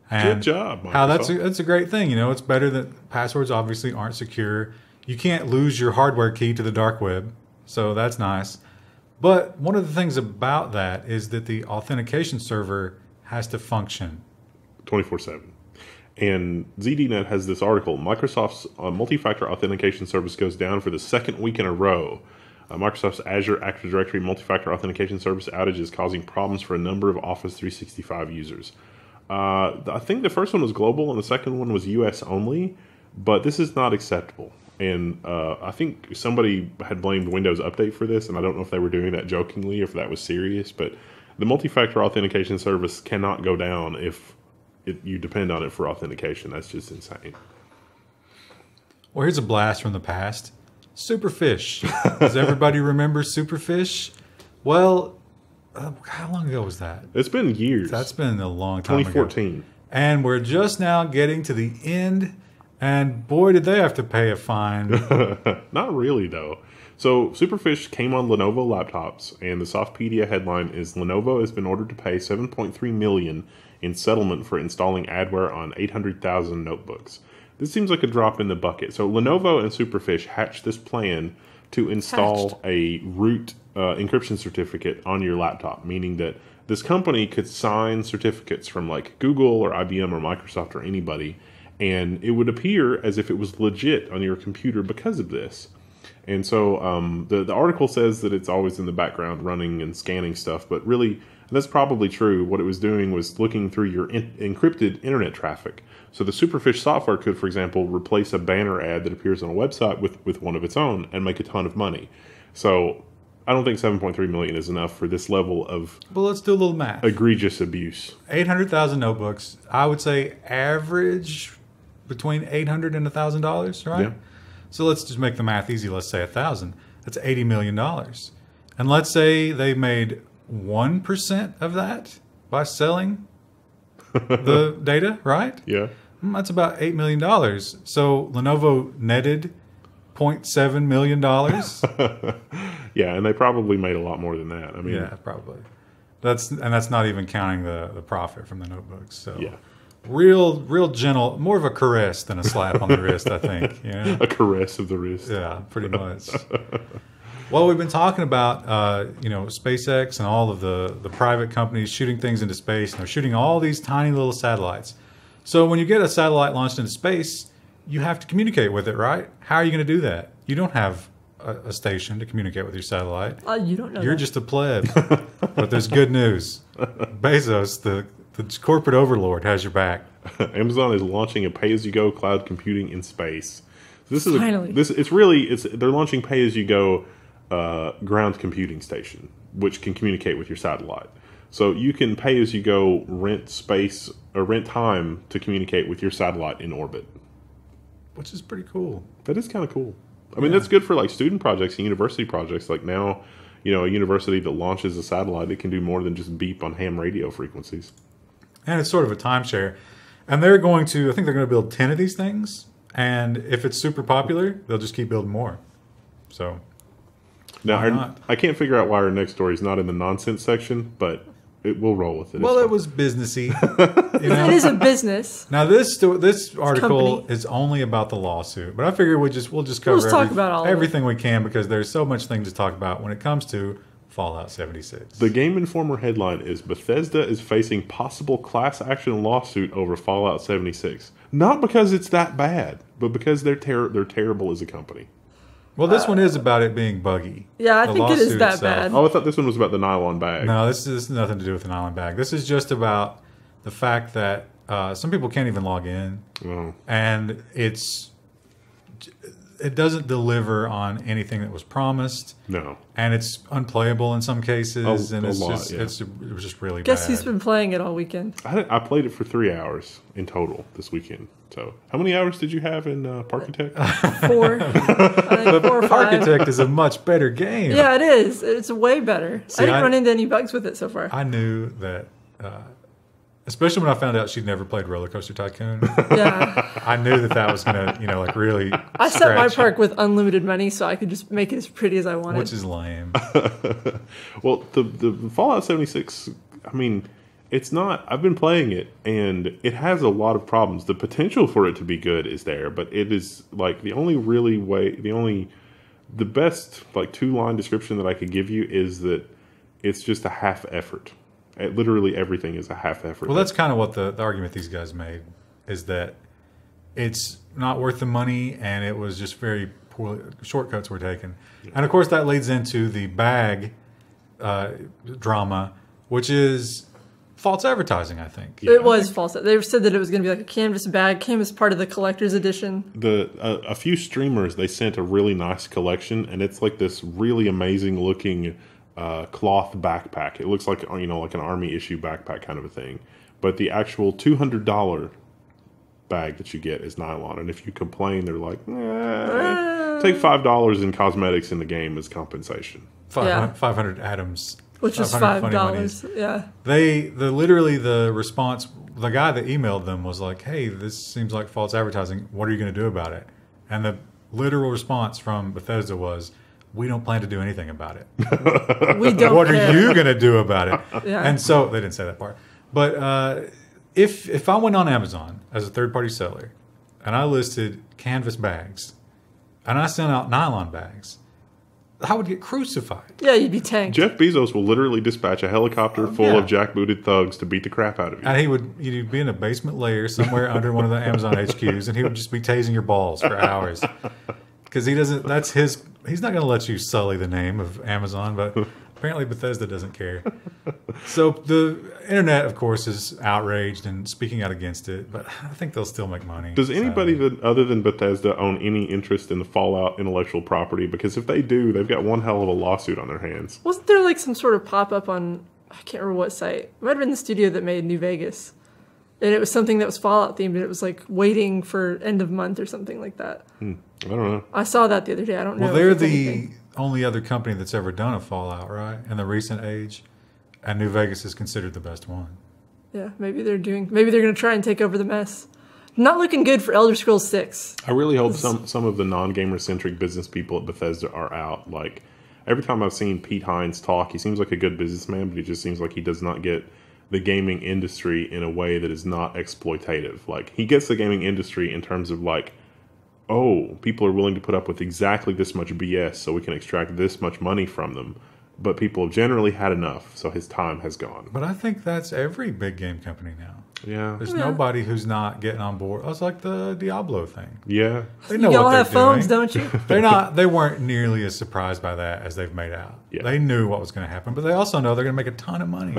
And good job, Microsoft. How that's a great thing. You know, it's better that passwords obviously aren't secure. You can't lose your hardware key to the dark web, so that's nice. But one of the things about that is that the authentication server has to function 24/7. And ZDNet has this article, Microsoft's multi-factor authentication service goes down for the second week in a row. Microsoft's Azure Active Directory multi-factor authentication service outage is causing problems for a number of Office 365 users. I think the first one was global and the second one was US only, but this is not acceptable. And I think somebody had blamed Windows Update for this, and I don't know if they were doing that jokingly or if that was serious, but the multi-factor authentication service cannot go down if you depend on it for authentication. That's just insane. Well, here's a blast from the past. Superfish. Does everybody remember Superfish? Well, how long ago was that? It's been years. That's been a long time 2014. ago. And we're just now getting to the end, and boy, did they have to pay a fine. Not really, though. So Superfish came on Lenovo laptops, and the Softpedia headline is Lenovo has been ordered to pay $7.3 million in settlement for installing adware on 800,000 notebooks. This seems like a drop in the bucket. So Lenovo and Superfish hatched this plan to install a root encryption certificate on your laptop, meaning that this company could sign certificates from like Google or IBM or Microsoft or anybody, and it would appear as if it was legit on your computer because of this. And so the article says that it's always in the background running and scanning stuff, but really that's probably true. What it was doing was looking through your encrypted internet traffic. So the Superfish software could, for example, replace a banner ad that appears on a website with one of its own and make a ton of money. So I don't think $7.3 million is enough for this level of Well, let's do a little math. Egregious abuse. 800,000 notebooks. I would say average between $800 and $1,000, right? Yeah. So let's just make the math easy. Let's say 1,000. That's $80 million. And let's say they made 1% of that by selling the data, right? Yeah. That's about $8 million. So Lenovo netted $0.7 million. Yeah, and they probably made a lot more than that. I mean, Yeah, probably. That's not even counting the profit from the notebooks. So yeah. Real gentle, more of a caress than a slap on the wrist, I think. You know? A caress of the wrist. Yeah, pretty much. Well, we've been talking about SpaceX and all of the private companies shooting things into space, and they're shooting all these tiny little satellites. So when you get a satellite launched into space, you have to communicate with it, right? How are you going to do that? You don't have a station to communicate with your satellite. You don't know. You're just a pleb. But there's good news. Bezos, the The corporate overlord has your back. Amazon is launching a pay-as-you-go cloud computing in space. This is Finally. they're launching pay-as-you-go ground computing station, which can communicate with your satellite. So you can pay-as-you-go rent space or rent time to communicate with your satellite in orbit. Which is pretty cool. That is kind of cool. I mean, that's good for like student projects and university projects. Like now, a university that launches a satellite, it can do more than just beep on ham radio frequencies. And it's sort of a timeshare. And I think they're going to build 10 of these things. And if it's super popular, they'll just keep building more. So, now, I can't figure out why our next story is not in the nonsense section, but we'll roll with it. Well, it was businessy. It is a business. Now, this article is only about the lawsuit, but I figure we'll just cover talk about everything we can because there's so much things to talk about when it comes to Fallout 76. The Game Informer headline is Bethesda is facing possible class action lawsuit over Fallout 76. Not because it's that bad, but because they're terrible as a company. Well, this one is about it being buggy. Yeah, I think it is that bad. Oh, I thought this one was about the nylon bag. No, this has nothing to do with the nylon bag. This is just about the fact that some people can't even log in, and it doesn't deliver on anything that was promised. No, and it's unplayable in some cases, and it was just really bad. Guess who's been playing it all weekend? I played it for 3 hours in total this weekend. So, how many hours did you have in Parkitect? 4. I think 4 or 5. Architect is a much better game. Yeah, it is. It's way better. See, I didn't run into any bugs with it so far. I knew that, especially when I found out she'd never played Roller Coaster Tycoon. Yeah. I knew that was going to, really I set my park with unlimited money so I could just make it as pretty as I wanted. Which is lame. Well, the Fallout 76, I mean, it's not. I've been playing it, and it has a lot of problems. The potential for it to be good is there, but it is like the best like 2-line description that I could give you is that it's just a half effort. Literally everything is a half effort. Well, that's kind of what the argument these guys made is that it's not worth the money, and it was just very poor shortcuts were taken, and of course that leads into the bag drama, which is false advertising, I think. It was false. They said that it was going to be like a canvas bag, came as part of the collector's edition. A few streamers, they sent a really nice collection, and it's like this really amazing looking cloth backpack. It looks like like an army issue backpack kind of a thing. But the actual $200 bag that you get is nylon, and if you complain, they're like, take $5 in cosmetics in the game as compensation. 500 atoms. Which is $5. Yeah. The response, the guy that emailed them was like, hey, this seems like false advertising. What are you going to do about it? And the literal response from Bethesda was, we don't plan to do anything about it. We don't What care. are you going to do about it? Yeah. And so, they didn't say that part. But if I went on Amazon as a third-party seller and I listed canvas bags and I sent out nylon bags, I would get crucified. Yeah, you'd be tanked. Jeff Bezos will literally dispatch a helicopter full of jackbooted thugs to beat the crap out of you. And he'd be in a basement layer somewhere under one of the Amazon HQs, and he would just be tasing your balls for hours. Because he's not going to let you sully the name of Amazon, but apparently Bethesda doesn't care. So the internet, of course, is outraged and speaking out against it, but I think they'll still make money. Does anybody other than Bethesda own any interest in the Fallout intellectual property? Because if they do, they've got one hell of a lawsuit on their hands. Wasn't there like some sort of pop-up on, I can't remember what site. It might have been the studio that made New Vegas. And it was something that was Fallout themed, and it was like waiting for end of month or something like that. I don't know. I saw that the other day. I don't know. Well, they're the only other company that's ever done a Fallout, right? In the recent age. And New Vegas is considered the best one. Yeah, maybe they're going to try and take over the mess. Not looking good for Elder Scrolls 6. I really hope some of the non-gamer-centric business people at Bethesda are out. Like, every time I've seen Pete Hines talk, he seems like a good businessman, but he just seems like he does not get the gaming industry in a way that is not exploitative. Like, he gets the gaming industry in terms of like, oh, people are willing to put up with exactly this much BS so we can extract this much money from them. But people have generally had enough, so his time has gone. But I think that's every big game company now. Yeah. There's nobody who's not getting on board. It's like the Diablo thing. Yeah. They know You all what they're have phones, doing. don't you? They weren't nearly as surprised by that as they've made out. Yeah. They knew what was going to happen, but they also know they're going to make a ton of money.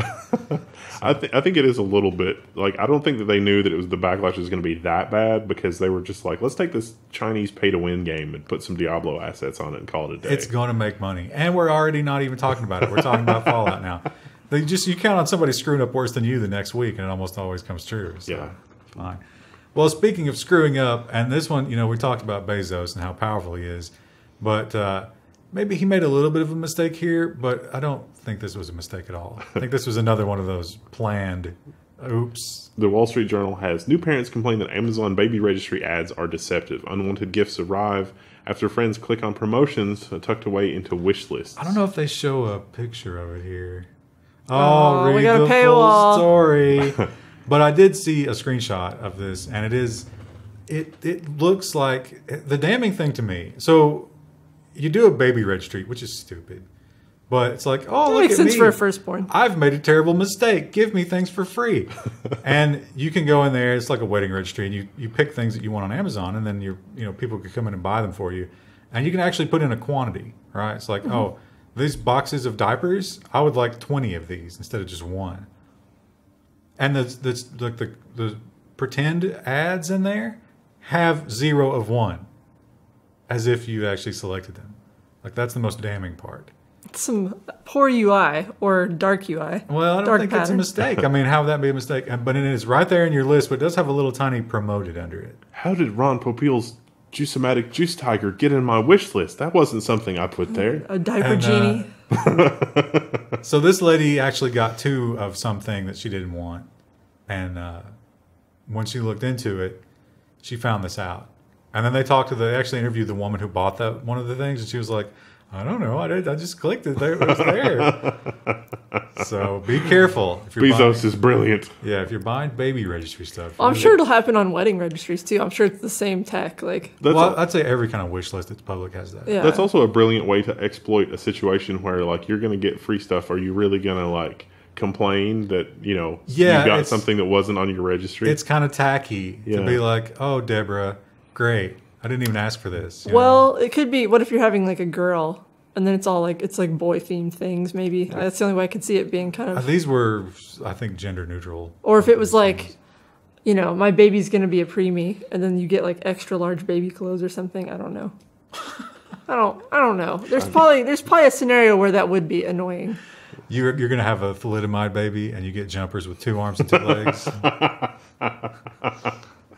I think it is a little bit like, I don't think that they knew that the backlash was going to be that bad, because they were just like, let's take this Chinese pay to win game and put some Diablo assets on it and call it a day. It's going to make money. And we're already not even talking about it. We're talking about Fallout now. You count on somebody screwing up worse than you the next week, and it almost always comes true. So, Yeah. fine. Well, speaking of screwing up, and this one, we talked about Bezos and how powerful he is, but maybe he made a little bit of a mistake here, but I don't think this was a mistake at all. I think this was another one of those planned, oops. The Wall Street Journal has new parents complain that Amazon Baby-Registry ads are deceptive. Unwanted gifts arrive after friends click on promotions tucked away into wish lists. I don't know if they show a picture of it here. Oh, read we got a the paywall. full story. But I did see a screenshot of this, and it looks like the damning thing to me. So you do a baby registry, which is stupid, but it's like, oh, That look makes at sense me. for a firstborn. I've made a terrible mistake. Give me things for free. And you can go in there. It's like a wedding registry, and you pick things that you want on Amazon, and then people can come in and buy them for you, and you can actually put in a quantity. Right? It's like, oh, these boxes of diapers, I would like 20 of these instead of just one. And the pretend ads in there have 0 of 1, as if you actually selected them. Like, that's the most damning part. Some poor UI or dark UI. Well, I don't think it's a mistake. I mean, how would that be a mistake? But it is right there in your list, but it does have a little tiny promoted under it. How did Ron Popeil's Juice-O-Matic Juice Tiger get in my wish list? That wasn't something I put there. A diaper genie. So this lady actually got 2 of something that she didn't want. And when she looked into it, she found this out. And then they actually interviewed the woman who bought one of the things, and she was like, I don't know. I just clicked it. It was there. So be careful. If you're Bezos is brilliant. Yeah, if you're buying baby registry stuff. I'm sure it'll happen on wedding registries too. I'm sure it's the same tech. I'd say every kind of wish list that's public has that. Yeah. That's also a brilliant way to exploit a situation where, like, you're going to get free stuff. Are you really going to, like, complain that, you got something that wasn't on your registry? It's kind of tacky to be like, oh, Deborah, great. I didn't even ask for this. Well, it could be, what if you're having like a girl and then it's like boy themed things maybe. That's the only way I could see it being kind of. These were, I think, gender neutral. Or if it was like, my baby's going to be a preemie and then you get like extra large baby clothes or something. I don't know. I don't know. There's probably a scenario where that would be annoying. You're going to have a thalidomide baby and you get jumpers with 2 arms and 2 legs.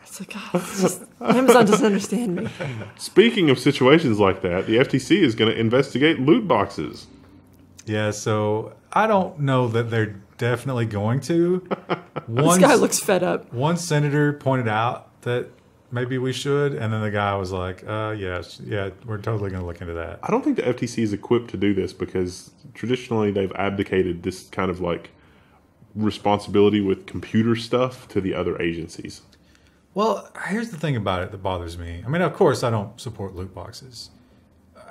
It's like, Amazon doesn't understand me. Speaking of situations like that, the FTC is going to investigate loot boxes. Yeah, so I don't know that they're definitely going to. This guy looks fed up. One senator pointed out that maybe we should, and then the guy was like, yeah, we're totally going to look into that. I don't think the FTC is equipped to do this because traditionally they've abdicated this kind of like responsibility with computer stuff to the other agencies. Well, here's the thing about it that bothers me. I mean, of course, I don't support loot boxes.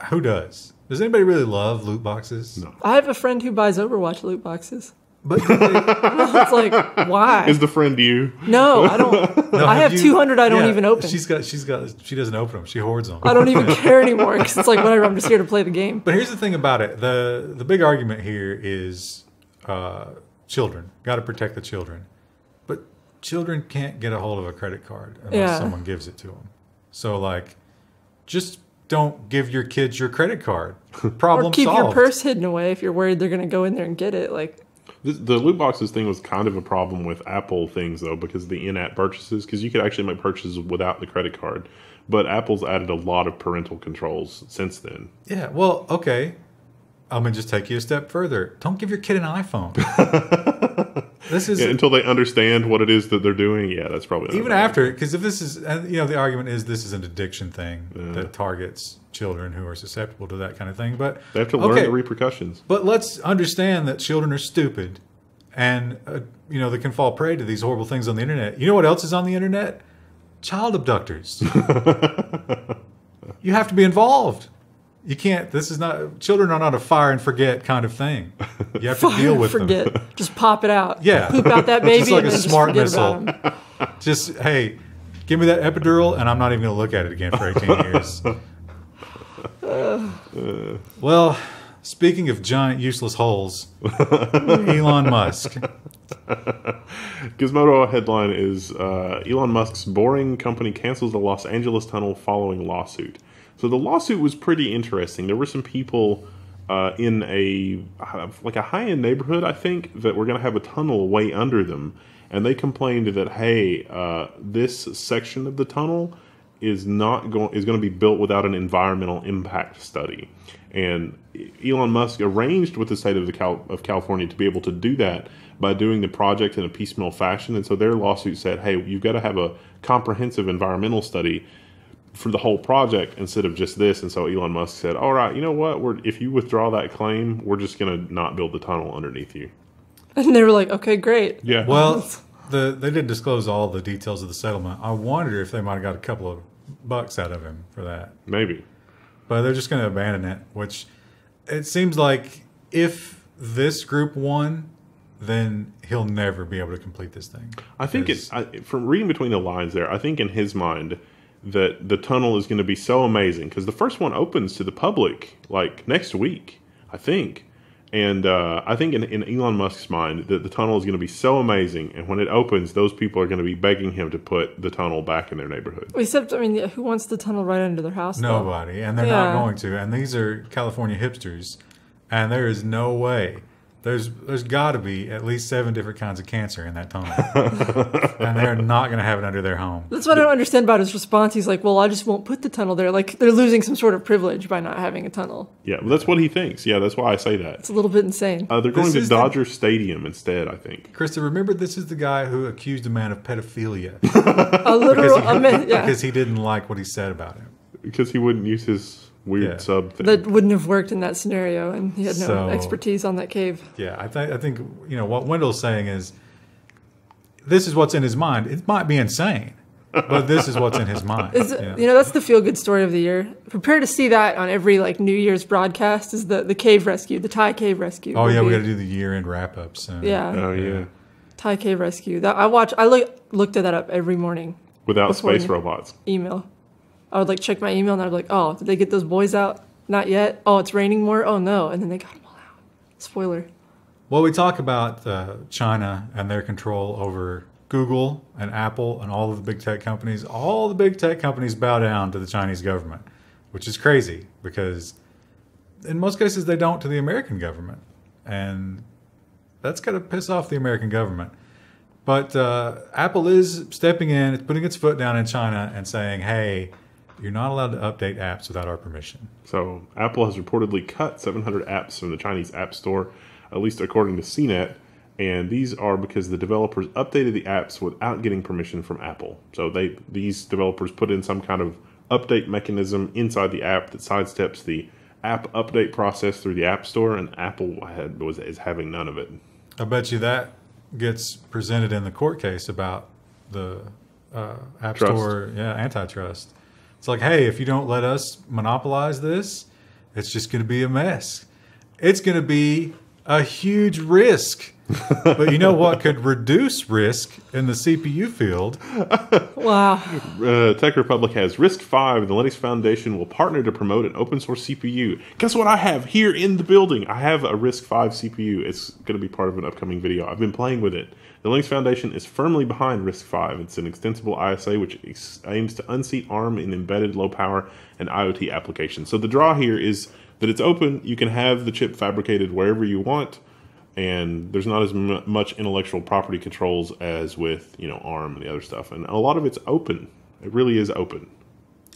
Who does? Does anybody really love loot boxes? No. I have a friend who buys Overwatch loot boxes. But do they, It's like, why? Is the friend you? No, I don't. no, I have 200 I don't even open. She doesn't open them. She hoards them. I don't even care anymore because it's like, whatever, I'm just here to play the game. But here's the thing about it. The big argument here is children. Got to protect the children. But children can't get a hold of a credit card unless someone gives it to them. So, like, just don't give your kids your credit card. Problem Or keep solved. your purse hidden away if you're worried they're going to go in there and get it. Like, The loot boxes thing was kind of a problem with Apple things, though, because of the in-app purchases, because you could actually make purchases without the credit card. But Apple's added a lot of parental controls since then. Yeah, well, okay. I'm going to just take you a step further. Don't give your kid an iPhone. This is until they understand what it is that they're doing. Yeah, that's probably even after, because if this is, the argument is this is an addiction thing that targets children who are susceptible to that kind of thing. But they have to learn the repercussions. But let's understand that children are stupid, and they can fall prey to these horrible things on the internet. You know what else is on the internet? Child abductors. You have to be involved. You can't. This is not. Children are not a fire and forget kind of thing. You have to deal with forget. them. Just pop it out. Yeah, poop out that baby. Just like and a then smart just forget missile. about 'em. Just hey, give me that epidural, and I'm not even going to look at it again for 18 years. Well, speaking of giant useless holes, Elon Musk. Gizmodo headline is Elon Musk's boring company cancels the Los Angeles tunnel following lawsuit. So the lawsuit was pretty interesting. There were some people in a high-end neighborhood, I think, that were going to have a tunnel way under them, and they complained that hey, this section of the tunnel is going to be built without an environmental impact study. And Elon Musk arranged with the state of California to be able to do that by doing the project in a piecemeal fashion. And so their lawsuit said, hey, you've got to have a comprehensive environmental study for the whole project instead of just this. And so Elon Musk said, all right, you know what? If you withdraw that claim, we're just going to not build the tunnel underneath you. And they were like, okay, great. Yeah. Well, they didn't disclose all the details of the settlement. I wonder if they might have got a couple of bucks out of him for that. Maybe. But they're just going to abandon it, which it seems like if this group won, then he'll never be able to complete this thing. I think from reading between the lines there, I think in his mind that the tunnel is going to be so amazing because the first one opens to the public like next week, I think. And I think in Elon Musk's mind that the tunnel is going to be so amazing, and when it opens, those people are going to be begging him to put the tunnel back in their neighborhood. Except, I mean, who wants the tunnel right under their house? Nobody, and they're not going to. And these are California hipsters, and there is no way. There's got to be at least 7 different kinds of cancer in that tunnel, and they're not going to have it under their home. That's what I don't understand about his response. He's like, well, I just won't put the tunnel there. Like, they're losing some sort of privilege by not having a tunnel. Yeah, well, that's what he thinks. Yeah, that's why I say that. It's a little bit insane. They're going to Dodger Stadium instead, I think. Krista, remember this is the guy who accused a man of pedophilia. A literal, because he didn't like what he said about him. Because he wouldn't use his weird sub thing. That wouldn't have worked in that scenario, and he had no expertise on that cave. Yeah, I think what Wendell's saying is this is what's in his mind. It might be insane, but this is what's in his mind. That's the feel-good story of the year. Prepare to see that on every New Year's broadcast is the cave rescue, the Thai cave rescue. Oh yeah, we got to do the year-end wrap-up soon. Yeah. Oh yeah. Thai cave rescue. I looked that up every morning. Without space robots. Email. I would check my email and I'd be like, oh, did they get those boys out? Not yet. Oh, it's raining more. Oh no, and then they got them all out. Spoiler. Well, we talk about China and their control over Google and Apple and all of the big tech companies. All the big tech companies bow down to the Chinese government, which is crazy because in most cases they don't to the American government, and that's got to piss off the American government. But Apple is stepping in, it's putting its foot down in China and saying, hey, you're not allowed to update apps without our permission. So Apple has reportedly cut 700 apps from the Chinese App Store, at least according to CNET. And these are because the developers updated the apps without getting permission from Apple. So these developers put in some kind of update mechanism inside the app that sidesteps the app update process through the App Store, and Apple is having none of it. I bet you that gets presented in the court case about the App Store, antitrust. It's like, hey, if you don't let us monopolize this, it's just going to be a mess. It's going to be a huge risk. But you know what could reduce risk in the CPU field? Wow. Tech Republic has RISC-V and the Linux Foundation will partner to promote an open source CPU. Guess what I have here in the building? I have a RISC-V CPU. It's going to be part of an upcoming video. I've been playing with it. The Linux Foundation is firmly behind RISC-V. It's an extensible ISA which aims to unseat ARM in embedded low power and IoT applications. So the draw here is that it's open. You can have the chip fabricated wherever you want, and there's not as much intellectual property controls as with ARM and the other stuff. And a lot of it's open. It really is open.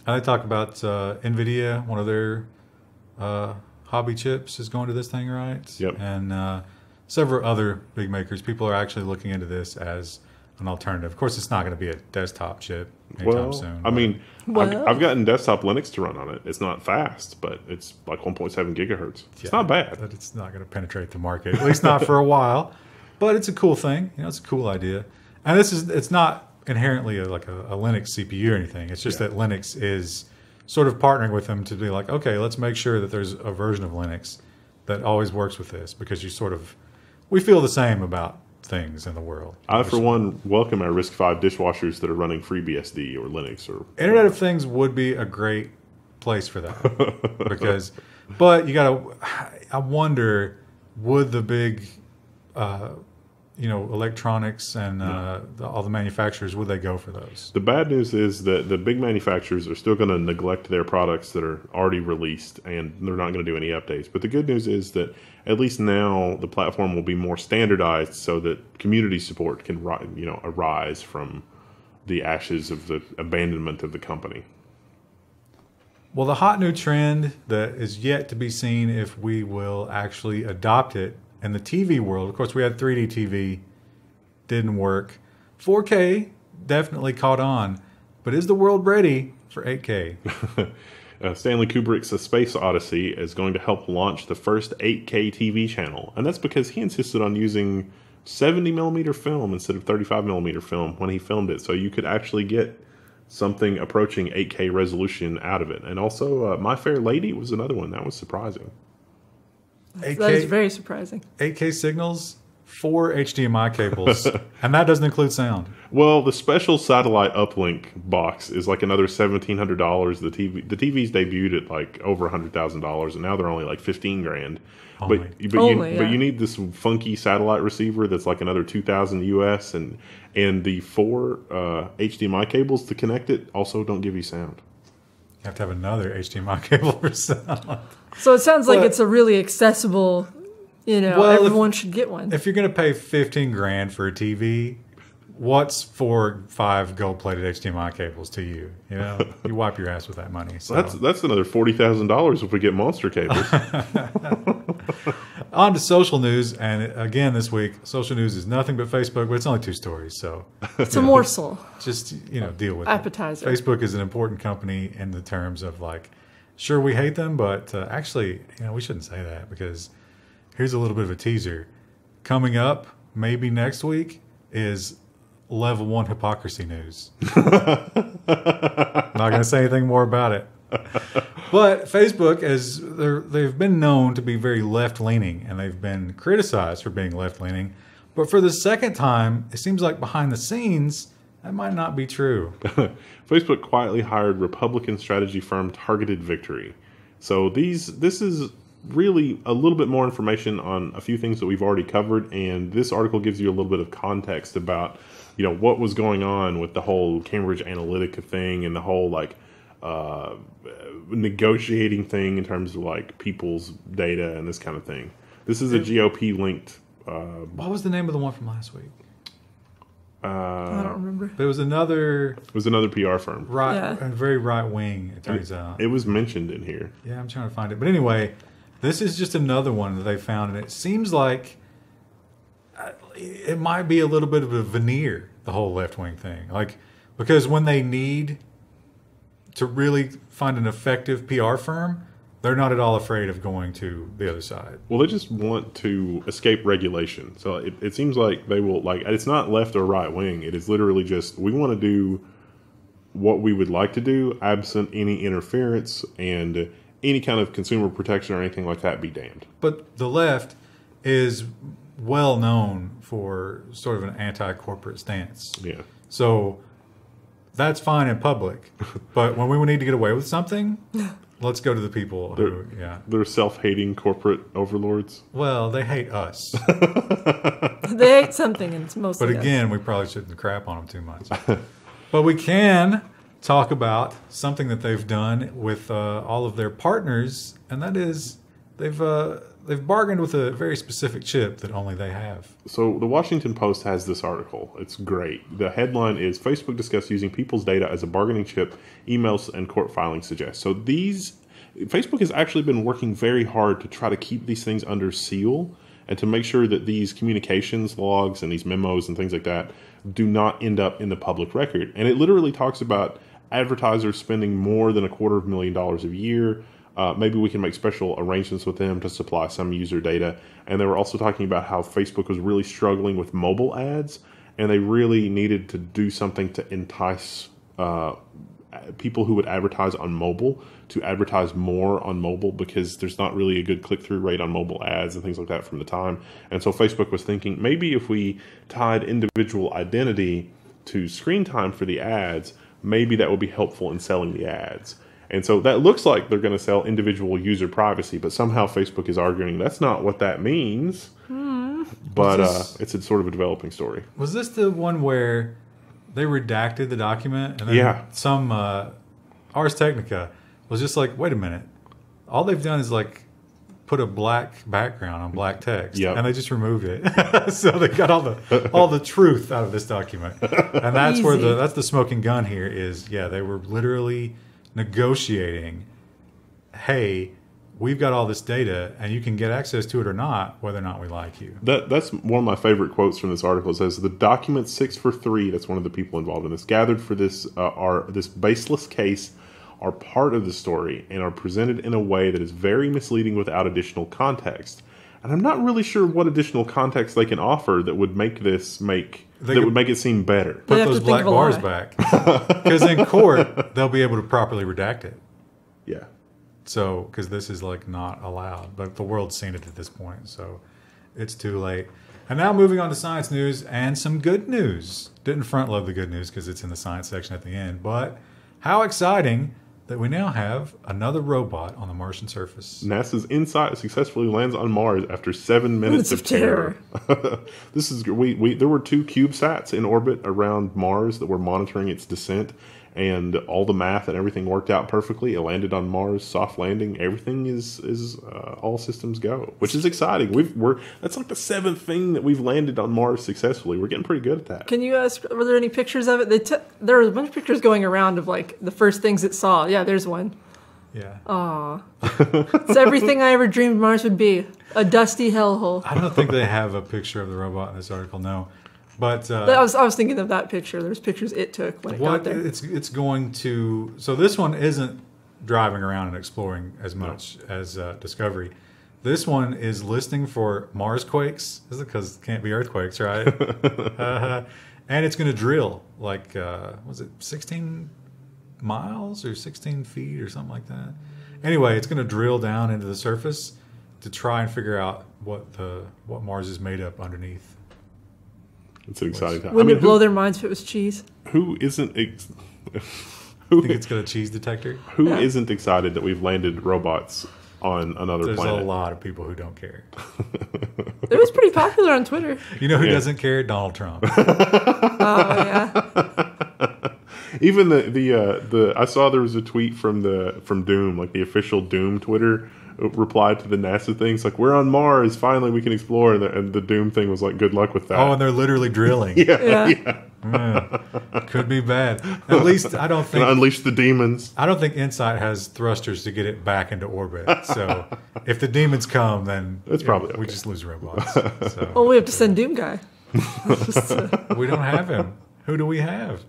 And they talk about NVIDIA, one of their hobby chips is going to this thing, right? Yep. And several other big makers. People are actually looking into this as an alternative. Of course, it's not going to be a desktop chip anytime soon. I mean, I've gotten desktop Linux to run on it. It's not fast, but it's like 1.7 gigahertz. It's not bad. But it's not going to penetrate the market, at least not for a while. But it's a cool thing. It's a cool idea. And it's not inherently like a Linux CPU or anything. It's just that Linux is sort of partnering with them to be like, okay, let's make sure that there's a version of Linux that always works with this, because we feel the same about things in the world. I, for one, welcome our RISC-V dishwashers that are running FreeBSD or Linux or Internet of Things would be a great place for that, but I wonder, would the big, electronics and all the manufacturers, would they go for those? The bad news is that the big manufacturers are still going to neglect their products that are already released, and they're not going to do any updates. But the good news is that at least now the platform will be more standardized so that community support can, arise from the ashes of the abandonment of the company. Well, the hot new trend that is yet to be seen if we will actually adopt it in the TV world. Of course, we had 3D TV, didn't work. 4K definitely caught on, but is the world ready for 8K? Stanley Kubrick's A Space Odyssey is going to help launch the first 8K TV channel, and that's because he insisted on using 70mm film instead of 35mm film when he filmed it, so you could actually get something approaching 8K resolution out of it. And also, My Fair Lady was another one. That was surprising. 8K, that is very surprising. 8K signals, 4 HDMI cables, and that doesn't include sound. Well, the special satellite uplink box is like another $1,700. The TVs debuted at like over $100,000, and now they're only like $15,000. But you need this funky satellite receiver that's like another $2,000 US, and the 4 HDMI cables to connect it also don't give you sound. You have to have another HDMI cable for sound. So it sounds like it's a really accessible, everyone should get one. If you're going to pay $15,000 for a TV, what's 4-5 gold-plated HDMI cables to you? You wipe your ass with that money. So that's another $40,000 if we get monster cables. On to social news, and again this week, social news is nothing but Facebook, but it's only 2 stories, so it's a morsel. Just deal with appetizer. It. Facebook is an important company in the terms of like, sure, we hate them, but actually, we shouldn't say that, because here's a little bit of a teaser. Coming up, maybe next week, is Level 1 hypocrisy news. Not going to say anything more about it. But Facebook, they've been known to be very left-leaning, and they've been criticized for being left-leaning. But for the second time, it seems like behind the scenes, that might not be true. Facebook quietly hired Republican strategy firm Targeted Victory. So this is really a little bit more information on a few things that we've already covered, and this article gives you a little bit of context about what was going on with the whole Cambridge Analytica thing and the whole negotiating thing in terms of like people's data and this kind of thing. This is a GOP linked. What was the name of the one from last week? I don't remember. But it was another PR firm. Right, yeah. Very right wing, it turns out. It was mentioned in here. Yeah, I'm trying to find it. But anyway, this is just another one that they found, and it seems like it might be a little bit of a veneer, the whole left wing thing. Like, because when they need to really find an effective PR firm, they're not at all afraid of going to the other side. Well, they just want to escape regulation. So it seems like they will, it's not left or right wing. It is literally just, we want to do what we would like to do, absent any interference, and any kind of consumer protection or anything like that be damned. But the left is well known for sort of an anti-corporate stance. Yeah. So that's fine in public, but when we need to get away with something, let's go to the people they're self-hating corporate overlords. Well, they hate us. They hate something, and it's mostly But again, we probably shouldn't crap on them too much. But we can talk about something that they've done with all of their partners, and that is they've bargained with a very specific chip that only they have. So the Washington Post has this article. It's great. The headline is Facebook discussed using people's data as a bargaining chip, emails and court filings suggest. So Facebook has actually been working very hard to try to keep these things under seal and to make sure that these communications logs and these memos and things like that do not end up in the public record. And it literally talks about advertisers spending more than $250,000 a year. Maybe we can make special arrangements with them to supply some user data. And they were also talking about how Facebook was really struggling with mobile ads, and they really needed to do something to entice people who would advertise on mobile to advertise more on mobile because there's not really a good click-through rate on mobile ads and things like that from the time. And so Facebook was thinking maybe if we tied individual identity to screen time for the ads, maybe that would be helpful in selling the ads. And so that looks like they're going to sell individual user privacy, but somehow Facebook is arguing that's not what that means. But it's a sort of a developing story. Was this the one where they redacted the document? And then some Ars Technica was just like, wait a minute. All they've done is like put a black background on black text, and they just removed it. So they got all the truth out of this document, and that's where that's the smoking gun here is. Yeah, they were literally negotiating. Hey, we've got all this data, and you can get access to it or not, whether or not we like you. That's one of my favorite quotes from this article. It says, the documents 6 for 3, that's one of the people involved in this, gathered for this this baseless case are part of the story and are presented in a way that is very misleading without additional context. And I'm not really sure what additional context they can offer that would make this would make it seem better. Put those black bars back. Because in court, they'll be able to properly redact it. Yeah. So, because this is like not allowed, but the world's seen it at this point, so it's too late. And now moving on to science news and some good news. Didn't front load the good news because it's in the science section at the end, but how exciting that we now have another robot on the Martian surface. NASA's InSight successfully lands on Mars after 7 minutes of terror. This is there were 2 CubeSats in orbit around Mars that were monitoring its descent, and all the math and everything worked out perfectly. It landed on Mars, soft landing. Everything is all systems go, which is exciting. That's like the 7th thing that we've landed on Mars successfully. We're getting pretty good at that. Can you ask? Were there any pictures of it? There was a bunch of pictures going around of like the first things it saw. Yeah, there's one. Yeah. Aw. It's everything I ever dreamed Mars would be. A dusty hellhole. I don't think they have a picture of the robot in this article, no. But I was thinking of that picture. There's pictures it took when it got there. It's going to... So this one isn't driving around and exploring as much as Discovery. This one is listening for Mars quakes. This is because it can't be earthquakes, right? And it's going to drill like, was it 16 miles or 16 feet or something like that? Anyway, it's going to drill down into the surface to try and figure out what Mars is made up underneath. It's an exciting time. Wouldn't it blow their minds if it was cheese? Who isn't... Think it's got a cheese detector? Who isn't excited that we've landed robots on another planet? There's a lot of people who don't care. It was pretty popular on Twitter. You know who doesn't care? Donald Trump. Oh, yeah. Even the I saw there was a tweet from Doom, like the official Doom Twitter replied to the NASA thing. It's like, we're on Mars, finally we can explore, and the Doom thing was like, good luck with that. Oh, and they're literally drilling. Yeah. Could be bad. At least I don't think... unleash the demons. I don't think InSight has thrusters to get it back into orbit. So if the demons come, then it's probably okay. We just lose robots. So. Well, we have to send Doom Guy. We don't have him. Who do we have?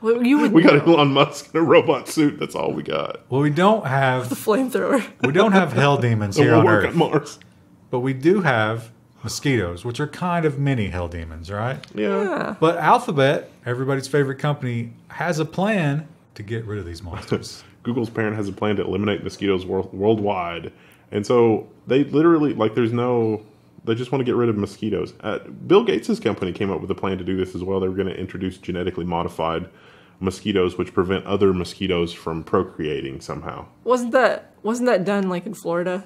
Well, we got Elon Musk in a robot suit. That's all we got. Well, we don't have... the flamethrower. We don't have hell demons here on Earth. On Mars. But we do have mosquitoes, which are kind of mini hell demons, right? Yeah. But Alphabet, everybody's favorite company, has a plan to get rid of these monsters. Google's parent has a plan to eliminate mosquitoes worldwide. And so they literally, like, they just want to get rid of mosquitoes. Bill Gates' company came up with a plan to do this as well. They were going to introduce genetically modified mosquitoes, which prevent other mosquitoes from procreating somehow. Wasn't that done like in Florida?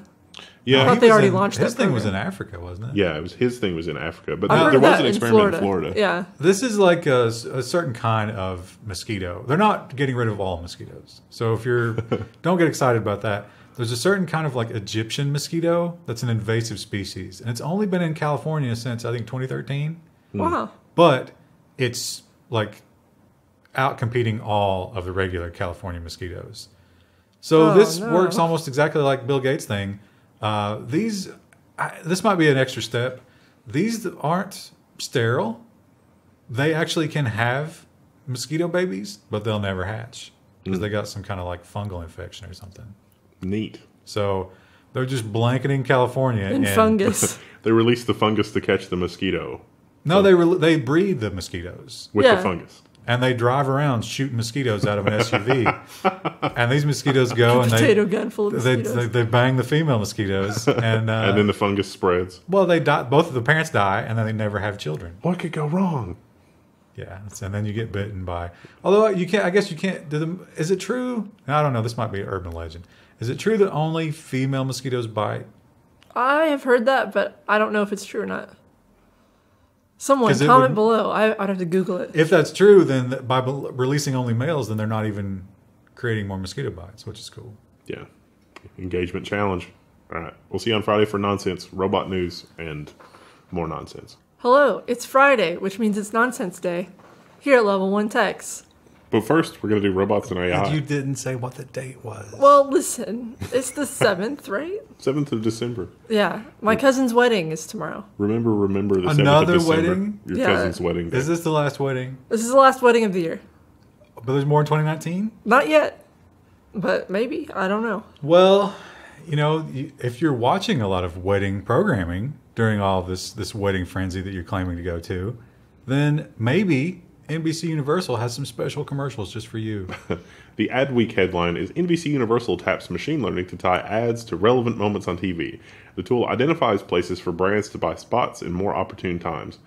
Yeah, I thought they already launched that. His thing was in Africa, wasn't it? Yeah, his thing was in Africa, but there was an experiment in Florida. Yeah, this is like a certain kind of mosquito. They're not getting rid of all mosquitoes, so if you're don't get excited about that. There's a certain kind of like Egyptian mosquito that's an invasive species, and it's only been in California since I think 2013. Wow! But it's like out competing all of the regular California mosquitoes. So this works almost exactly like Bill Gates' thing. This might be an extra step. These aren't sterile. They actually can have mosquito babies, but they'll never hatch because they got some kind of like fungal infection or something. Neat. So they're just blanketing California in fungus. They release the fungus to catch the mosquito. No, they breed the mosquitoes with the fungus. and they drive around shooting mosquitoes out of an SUV. And these mosquitoes go and potato gun full of mosquitoes. They bang the female mosquitoes, and then the fungus spreads. Well, they die. Both of the parents die, and then they never have children. What could go wrong? Yeah, and then you get bitten by. Although you can't. I guess you can't. Is it true? I don't know. This might be an urban legend. Is it true that only female mosquitoes bite? I have heard that, but I don't know if it's true or not. Someone comment below. I'd have to Google it. If that's true, then by releasing only males, then they're not even creating more mosquito bites, which is cool. Yeah. Engagement challenge. All right. We'll see you on Friday for nonsense, robot news, and more nonsense. Hello. It's Friday, which means it's Nonsense Day here at Level 1 Techs. But first, we're going to do robots and AI. And you didn't say what the date was. Well, listen. It's the 7th, right? 7th of December. Yeah. My cousin's wedding is tomorrow. Remember the 7th of Another December. wedding? Your cousin's wedding day. Is this the last wedding? This is the last wedding of the year. But there's more in 2019? Not yet. But maybe. I don't know. Well, if you're watching a lot of wedding programming during all of this wedding frenzy that you're claiming to go to, then maybe NBC Universal has some special commercials just for you. The Adweek headline is NBC Universal taps machine learning to tie ads to relevant moments on TV. The tool identifies places for brands to buy spots in more opportune times.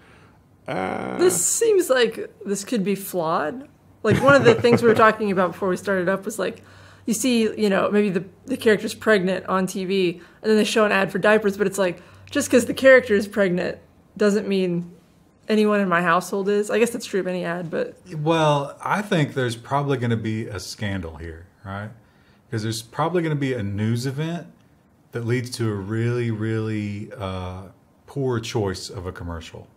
This seems like this could be flawed. Like one of the things we were talking about before we started up was like, you see, maybe the character's pregnant on TV and then they show an ad for diapers, but it's like, just because the character is pregnant doesn't mean anyone in my household is. I guess that's true of any ad, but... Well, I think there's probably going to be a scandal here, right? Because there's probably going to be a news event that leads to a really, really poor choice of a commercial.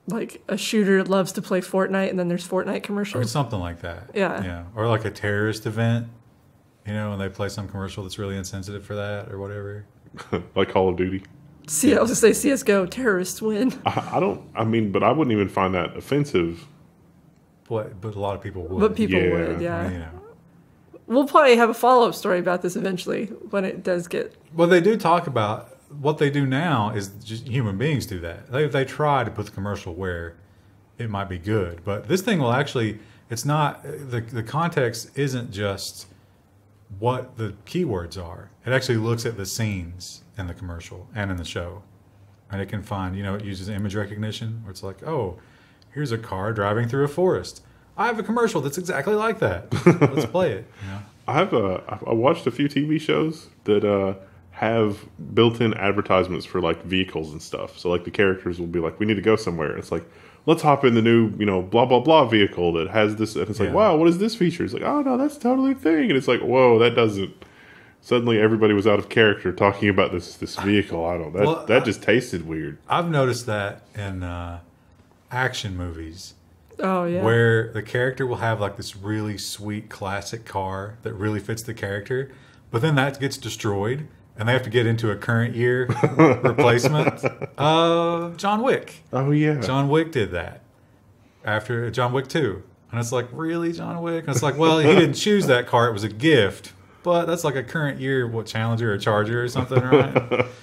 Like a shooter loves to play Fortnite and then there's Fortnite commercials? Or something like that. Yeah. Or like a terrorist event, and they play some commercial that's really insensitive for that or whatever. Like Call of Duty. I was going to say CSGO, terrorists win. But I wouldn't even find that offensive. But a lot of people would. But people would, yeah. We'll probably have a follow-up story about this eventually when it does get... Well, they do talk about what they do now is just human beings do that. They try to put the commercial where it might be good. But this thing will actually... It's not... The context isn't just what the keywords are. It actually looks at the scenes in the commercial and in the show. And it can find, it uses image recognition where it's like, oh, here's a car driving through a forest. I have a commercial that's exactly like that. Let's play it. I watched a few TV shows that have built-in advertisements for like vehicles and stuff. So like the characters will be like, we need to go somewhere. It's like, let's hop in the new, blah, blah, blah vehicle that has this. And it's like, wow, what is this feature? It's like, oh, no, that's totally a thing. And it's like, whoa, that doesn't. Suddenly everybody was out of character talking about this vehicle. That just tasted weird. I've noticed that in action movies. Oh, yeah. Where the character will have like this really sweet classic car that really fits the character, but then that gets destroyed and they have to get into a current year replacement. John Wick. Oh, yeah. John Wick did that after John Wick 2. And it's like, really, John Wick? And it's like, well, he didn't choose that car. It was a gift. But that's like a current year, Challenger or Charger or something, right?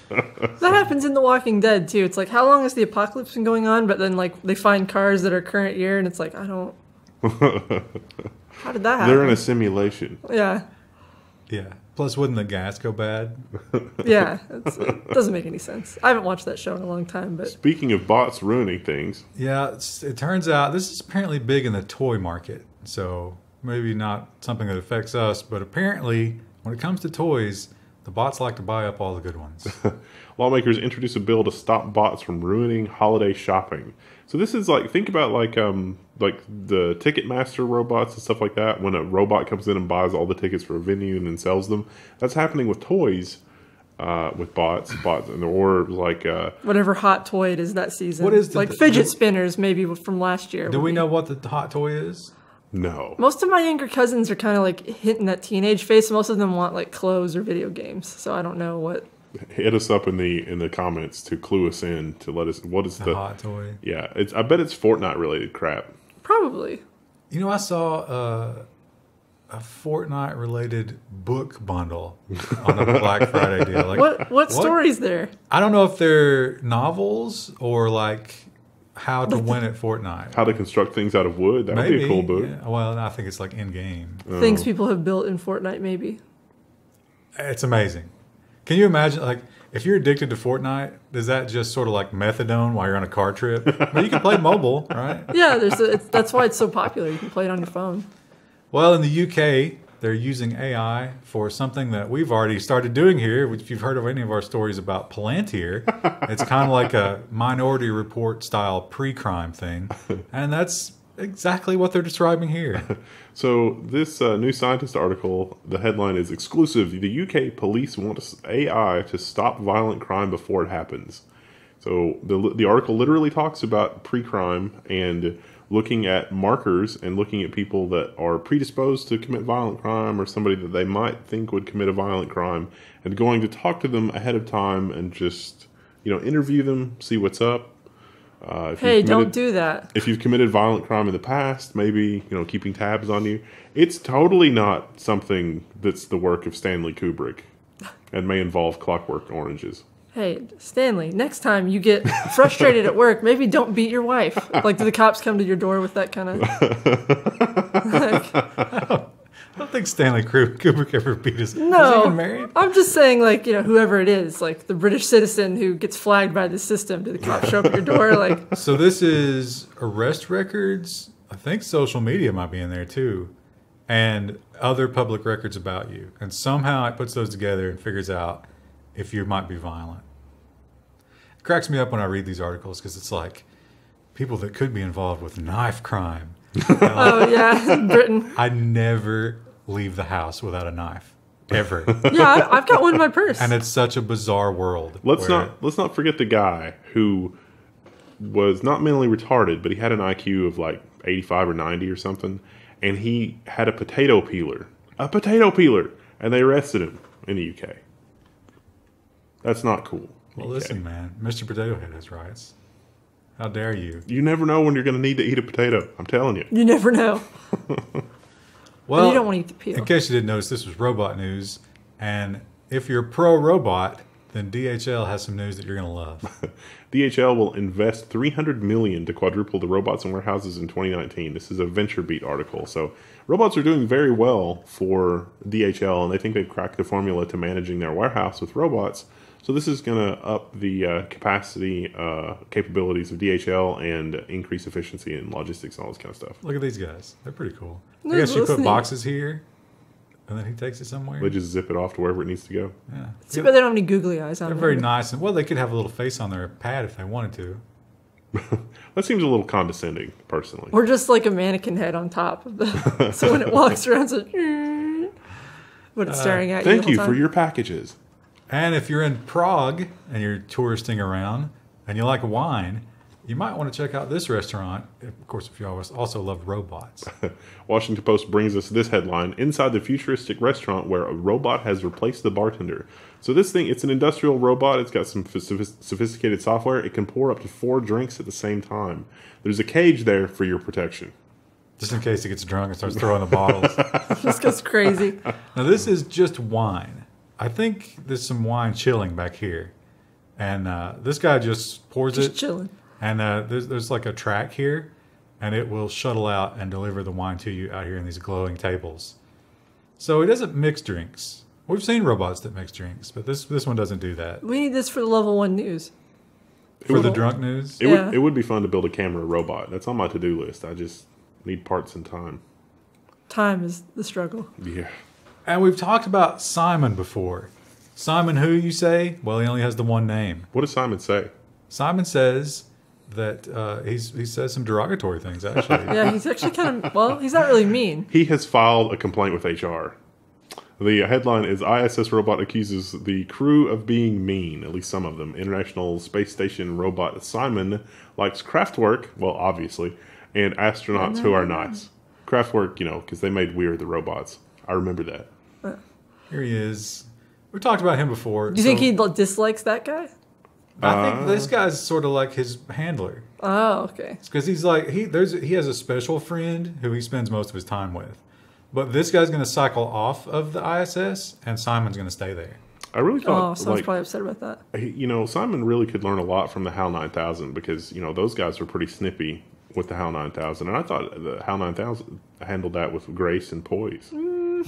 That happens in The Walking Dead, too. It's like, how long has the apocalypse been going on? But then, like, they find cars that are current year, and it's like, I don't... How did that happen? They're in a simulation. Yeah. Yeah. Plus, wouldn't the gas go bad? Yeah. It doesn't make any sense. I haven't watched that show in a long time, but... Speaking of bots ruining things... Yeah, it turns out this is apparently big in the toy market, so... Maybe not something that affects us, but apparently when it comes to toys, the bots like to buy up all the good ones. Lawmakers introduce a bill to stop bots from ruining holiday shopping. So this is like, think about like the Ticketmaster robots and stuff like that. When a robot comes in and buys all the tickets for a venue and then sells them. That's happening with toys, with bots, or like whatever hot toy it is that season. What is like fidget spinners maybe from last year? Do we know what the hot toy is? No. Most of my younger cousins are kind of like hitting that teenage phase. Most of them want like clothes or video games. So I don't know what. Hit us up in the comments to clue us in to let us. What is the hot toy? Yeah, I bet it's Fortnite related crap. Probably. I saw a Fortnite related book bundle on a Black Friday deal. Like what stories there? I don't know if they're novels or like how to win at Fortnite. How to construct things out of wood. That would be a cool book. Yeah. Well, I think it's like in-game. Things people have built in Fortnite, maybe. It's amazing. Can you imagine, like, if you're addicted to Fortnite, is that just sort of like methadone while you're on a car trip? But you can play mobile, right? Yeah, that's why it's so popular. You can play it on your phone. Well, in the UK, they're using AI for something that we've already started doing here. If you've heard of any of our stories about Palantir, it's kind of like a Minority Report style pre-crime thing. And that's exactly what they're describing here. So this New Scientist article, the headline is exclusive. The UK police want AI to stop violent crime before it happens. So the article literally talks about pre-crime and looking at markers and looking at people that are predisposed to commit violent crime or somebody that they might think would commit a violent crime and going to talk to them ahead of time and just, interview them, see what's up. Hey, don't do that. If you've committed violent crime in the past, maybe, keeping tabs on you. It's totally not something that's the work of Stanley Kubrick and may involve Clockwork Oranges. Hey, Stanley, next time you get frustrated at work, maybe don't beat your wife. Like, do the cops come to your door with that kind of... I don't think Stanley Kubrick ever beat his... No, was he even married? I'm just saying, like, whoever it is, like the British citizen who gets flagged by the system, do the cops show up at your door? Like, so this is arrest records. I think social media might be in there too, and other public records about you. And somehow it puts those together and figures out if you might be violent. It cracks me up when I read these articles because it's like people that could be involved with knife crime. oh yeah, Britain. I never leave the house without a knife, ever. Yeah, I've got one in my purse. And it's such a bizarre world. Let's not forget the guy who was not mentally retarded, but he had an IQ of like 85 or 90 or something, and he had a potato peeler, and they arrested him in the UK. That's not cool. Well, listen, man, Mr. Potato Head has rights. How dare you? You never know when you're going to need to eat a potato. I'm telling you. You never know. Well, and you don't want to eat the peel. In case you didn't notice, this was robot news. And if you're pro-robot, then DHL has some news that you're going to love. DHL will invest $300 million to quadruple the robots in warehouses in 2019. This is a VentureBeat article. So robots are doing very well for DHL, and they think they've cracked the formula to managing their warehouse with robots. So this is going to up the capacity, capabilities of DHL and increase efficiency in logistics and all this kind of stuff. Look at these guys. They're pretty cool. I guess you put boxes here, and then he takes it somewhere. They just zip it off to wherever it needs to go. Yeah. Too bad they don't have any googly eyes on them. They're very nice. And, well, they could have a little face on their pad if they wanted to. That seems a little condescending, personally. Or just like a mannequin head on top of the... so when it walks around, it's but it's staring at you. Thank you for your packages. And if you're in Prague and you're touristing around and you like wine, you might want to check out this restaurant. Of course, if you also love robots. Washington Post brings us this headline: inside the futuristic restaurant where a robot has replaced the bartender. So this thing, it's an industrial robot. It's got some sophisticated software. It can pour up to 4 drinks at the same time. There's a cage there for your protection. Just in case he gets drunk and starts throwing the bottles. Just goes crazy. Now, this is just wine. I think there's some wine chilling back here. And this guy just pours it. Just chilling. And there's like a track here, and it will shuttle out and deliver the wine to you out here in these glowing tables. So it doesn't mix drinks. We've seen robots that mix drinks, but this one doesn't do that. We need this for the Level 1 news. For the drunk news? It would be fun to build a camera robot. That's on my to-do list. I just need parts and time. Time is the struggle. Yeah. And we've talked about Simon before. Simon who, you say? Well, he only has the one name. What does Simon say? Simon says that he says some derogatory things, actually. Yeah, he's actually kind of, well, he's not really mean. He has filed a complaint with HR. The headline is ISS robot accuses the crew of being mean, at least some of them. International Space Station robot Simon likes Kraftwerk, well, obviously, and astronauts who are nice. Kraftwerk, because they made Weird the robots. I remember that. Here he is. We've talked about him before. Do you think he dislikes that guy? I think this guy's sort of like his handler. Oh, okay. Because he's like he has a special friend who he spends most of his time with, but this guy's going to cycle off of the ISS, and Simon's going to stay there. I really thought, someone's probably upset about that. you know, Simon really could learn a lot from the HAL 9000 because, you know, those guys were pretty snippy with the HAL 9000. And I thought the HAL 9000 handled that with grace and poise.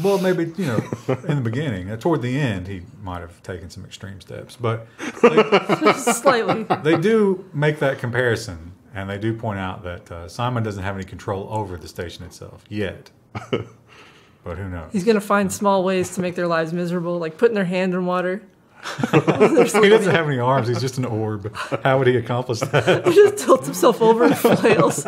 Well, maybe, you know, in the beginning. Toward the end, he might have taken some extreme steps. But Slightly. they do make that comparison. And they do point out that Simon doesn't have any control over the station itself yet. But who knows? He's going to find small ways to make their lives miserable, like putting their hand in water. He doesn't have any arms. He's just an orb. How would he accomplish that? He just tilts himself over and flails.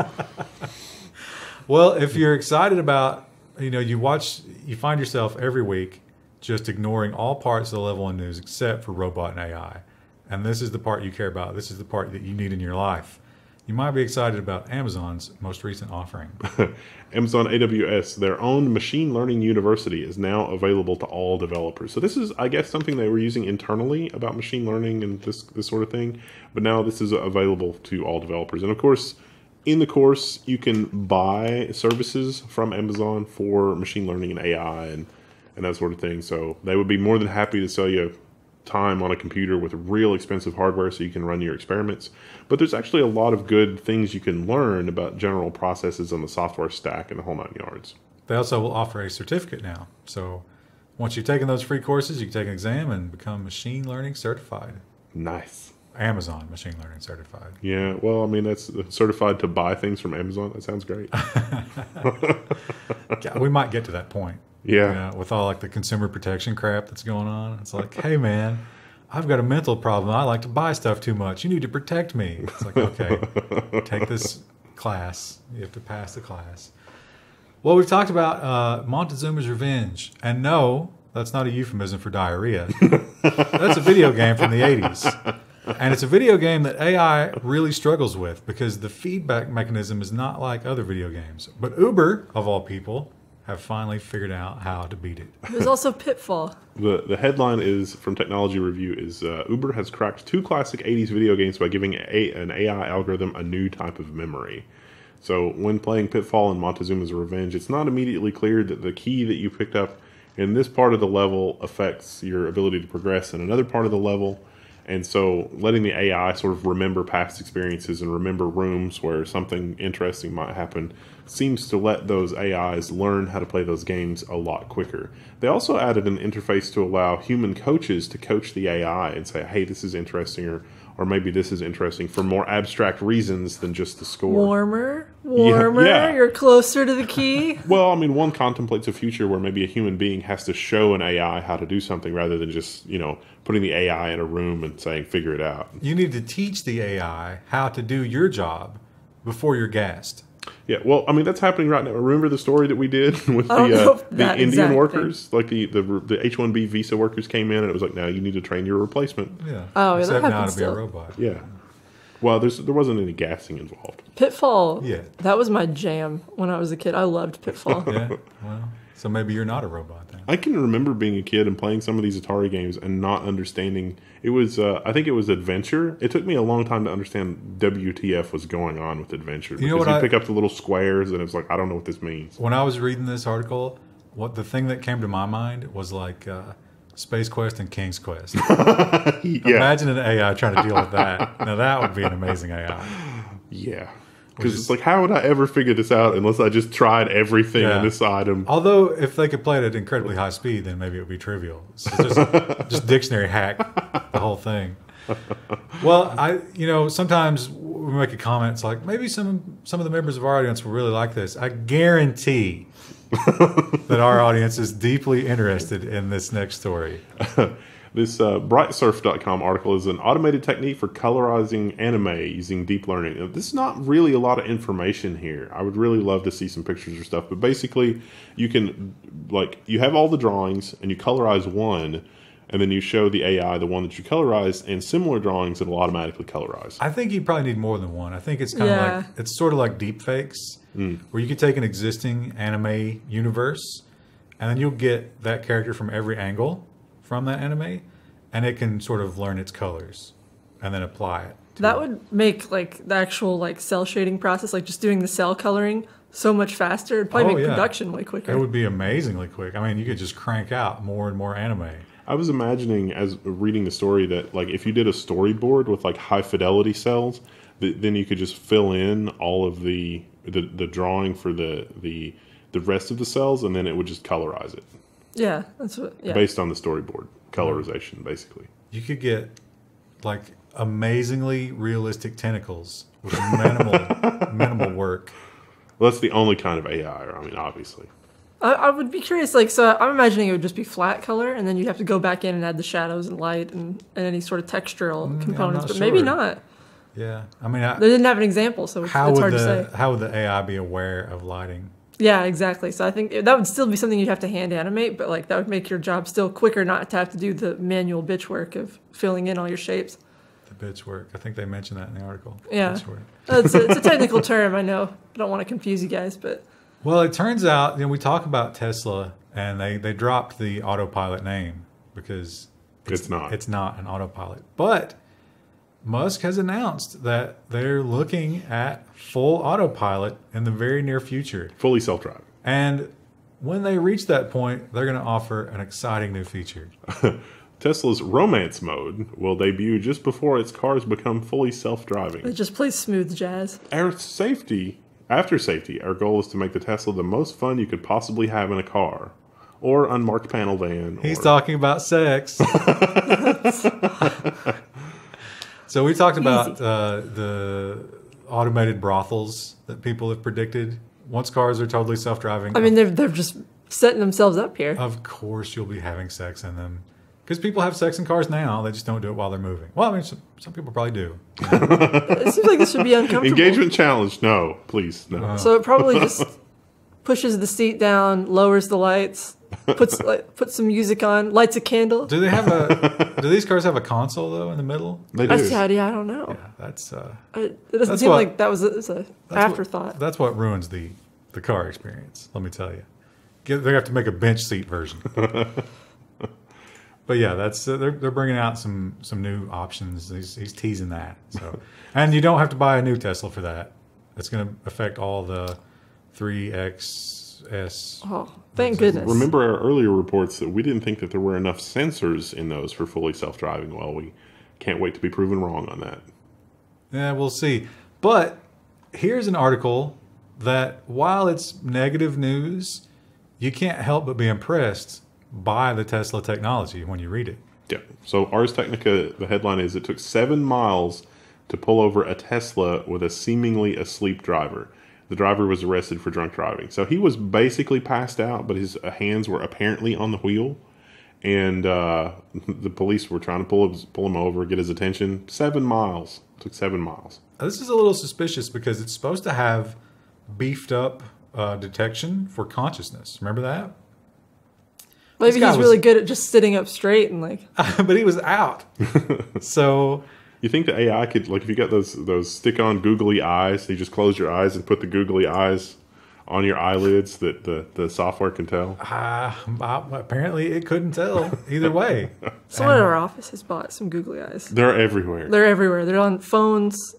Well, if you're excited about, you know, you find yourself every week just ignoring all parts of the Level 1 news except for robot and AI. And this is the part you care about. This is the part that you need in your life. You might be excited about Amazon's most recent offering. Amazon AWS, their own machine learning university, is now available to all developers. So this is, I guess, something they were using internally about machine learning and this sort of thing. But now this is available to all developers. And of course, in the course, you can buy services from Amazon for machine learning and AI and that sort of thing. So they would be more than happy to sell you time on a computer with real expensive hardware so you can run your experiments. But there's actually a lot of good things you can learn about general processes on the software stack and the whole 9 yards. They also will offer a certificate now. So once you've taken those free courses, you can take an exam and become machine learning certified. Nice. Amazon machine learning certified. Yeah, well, I mean, that's certified to buy things from Amazon. That sounds great. We might get to that point. Yeah. You know, with all like the consumer protection crap that's going on. It's like, hey man, I've got a mental problem. I like to buy stuff too much. You need to protect me. It's like, okay, take this class. You have to pass the class. Well, we've talked about Montezuma's Revenge. And no, that's not a euphemism for diarrhea. That's a video game from the 80s. And it's a video game that AI really struggles with because the feedback mechanism is not like other video games. But Uber, of all people, have finally figured out how to beat it. There's also Pitfall. The headline is from Technology Review is Uber has cracked 2 classic 80s video games by giving an AI algorithm a new type of memory. So when playing Pitfall and Montezuma's Revenge, it's not immediately clear that the key that you picked up in this part of the level affects your ability to progress in another part of the level. And so letting the AI sort of remember past experiences and remember rooms where something interesting might happen seems to let those AIs learn how to play those games a lot quicker. They also added an interface to allow human coaches to coach the AI and say, hey, this is interesting, or maybe this is interesting for more abstract reasons than just the score. Warmer, Yeah. You're closer to the key. Well, I mean, one contemplates a future where maybe a human being has to show an AI how to do something rather than just, you know, putting the AI in a room and saying, figure it out. You need to teach the AI how to do your job before you're gassed. Yeah, well, I mean, that's happening right now. Remember the story that we did with I don't know if the that Indian exact workers? Like the H-1B visa workers came in and it was like, now you need to train your replacement. Yeah. Oh, yeah, that Except now happens to be a still. robot. Yeah. Well, there wasn't any gassing involved. Pitfall. Yeah. That was my jam when I was a kid. I loved Pitfall. Yeah. Well, so maybe you're not a robot then. I can remember being a kid and playing some of these Atari games and not understanding. It was, I think it was Adventure. It took me a long time to understand WTF was going on with Adventure. You know because what you pick up the little squares and it's like, I don't know what this means. When I was reading this article, the thing that came to my mind was like Space Quest and King's Quest. Yeah. Imagine an AI trying to deal with that. Now that would be an amazing AI. Yeah. Because it's like, how would I ever figure this out unless I just tried everything on this item? Although, if they could play it at incredibly high speed, then maybe it would be trivial. So just dictionary hack the whole thing. Well, sometimes we make a comment. It's like maybe some of the members of our audience will really like this. I guarantee that our audience is deeply interested in this next story. This brightsurf.com article is an automated technique for colorizing anime using deep learning. Now, this is not really a lot of information here. I would really love to see some pictures or stuff. But basically, you can, you have all the drawings and you colorize one, and then you show the AI the one that you colorized, and similar drawings it'll automatically colorize. I think you probably need more than one. I think it's kind of it's sort of like deep fakes, where you could take an existing anime universe, and then you'll get that character from every angle from that anime, and it can sort of learn its colors and then apply it. That would make the actual cell shading process, just doing the cell coloring, so much faster. It'd probably make production way quicker. It would be amazingly quick. I mean, you could just crank out more and more anime. I was imagining as reading the story that like if you did a storyboard with like high fidelity cells, then you could just fill in all of the drawing for the rest of the cells, and then it would just colorize it. Yeah, that's what. Yeah. Based on the storyboard colorization, basically. You could get like amazingly realistic tentacles with minimal work. Well, that's the only kind of AI. I mean, obviously. I would be curious, like, so I'm imagining it would just be flat color, and then you'd have to go back in and add the shadows and light and any sort of textural components, but maybe not. Yeah, I mean, they didn't have an example, so it's hard to say. How would the AI be aware of lighting? Yeah, exactly. So I think that would still be something you'd have to hand animate, but like that would make your job still quicker, not to have to do the manual bitch work of filling in all your shapes. The bitch work. I think they mentioned that in the article. Yeah, it's a technical term. I know. I don't want to confuse you guys, but. Well, it turns out, we talk about Tesla, and they dropped the autopilot name because it's not an autopilot. But Musk has announced that they're looking at full autopilot in the very near future. Fully self-driving. And when they reach that point, they're going to offer an exciting new feature. Tesla's romance mode will debut just before its cars become fully self-driving. It just plays smooth jazz. After safety, our goal is to make the Tesla the most fun you could possibly have in a car. Or unmarked panel van. He's talking about sex. So we talked about the automated brothels that people have predicted. Once cars are totally self-driving. I mean, they're just setting themselves up here. Of course you'll be having sex in them. Because people have sex in cars now. They just don't do it while they're moving. Well, I mean, some people probably do. It seems like this should be uncomfortable. Engagement challenge. No, please, no. So it probably just pushes the seat down, lowers the lights, puts some music on, lights a candle. Do these cars have a console, though, in the middle? They do. I don't know. Yeah, that's... it doesn't seem like that was an afterthought. That's what ruins the car experience, let me tell you. They have to make a bench seat version. But yeah, that's they're bringing out some new options. He's teasing that. So, and you don't have to buy a new Tesla for that. It's going to affect all the 3XS. Oh, thank goodness! Remember our earlier reports that we didn't think that there were enough sensors in those for fully self-driving. Well, we can't wait to be proven wrong on that. Yeah, we'll see. But here's an article that, while it's negative news, you can't help but be impressed by the Tesla technology when you read it. Yeah. So Ars Technica, the headline is, it took 7 miles to pull over a Tesla with a seemingly asleep driver. The driver was arrested for drunk driving. So he was basically passed out, but his hands were apparently on the wheel. And the police were trying to pull him over, get his attention. 7 miles. It took 7 miles. This is a little suspicious because it's supposed to have beefed up detection for consciousness. Remember that? Maybe he's really good at just sitting up straight and like. But he was out. So you think the AI could, like, if you got those stick-on googly eyes, you just close your eyes and put the googly eyes on your eyelids that the software can tell? Apparently it couldn't tell either way. Someone at our office has bought some googly eyes. They're everywhere. They're on phones,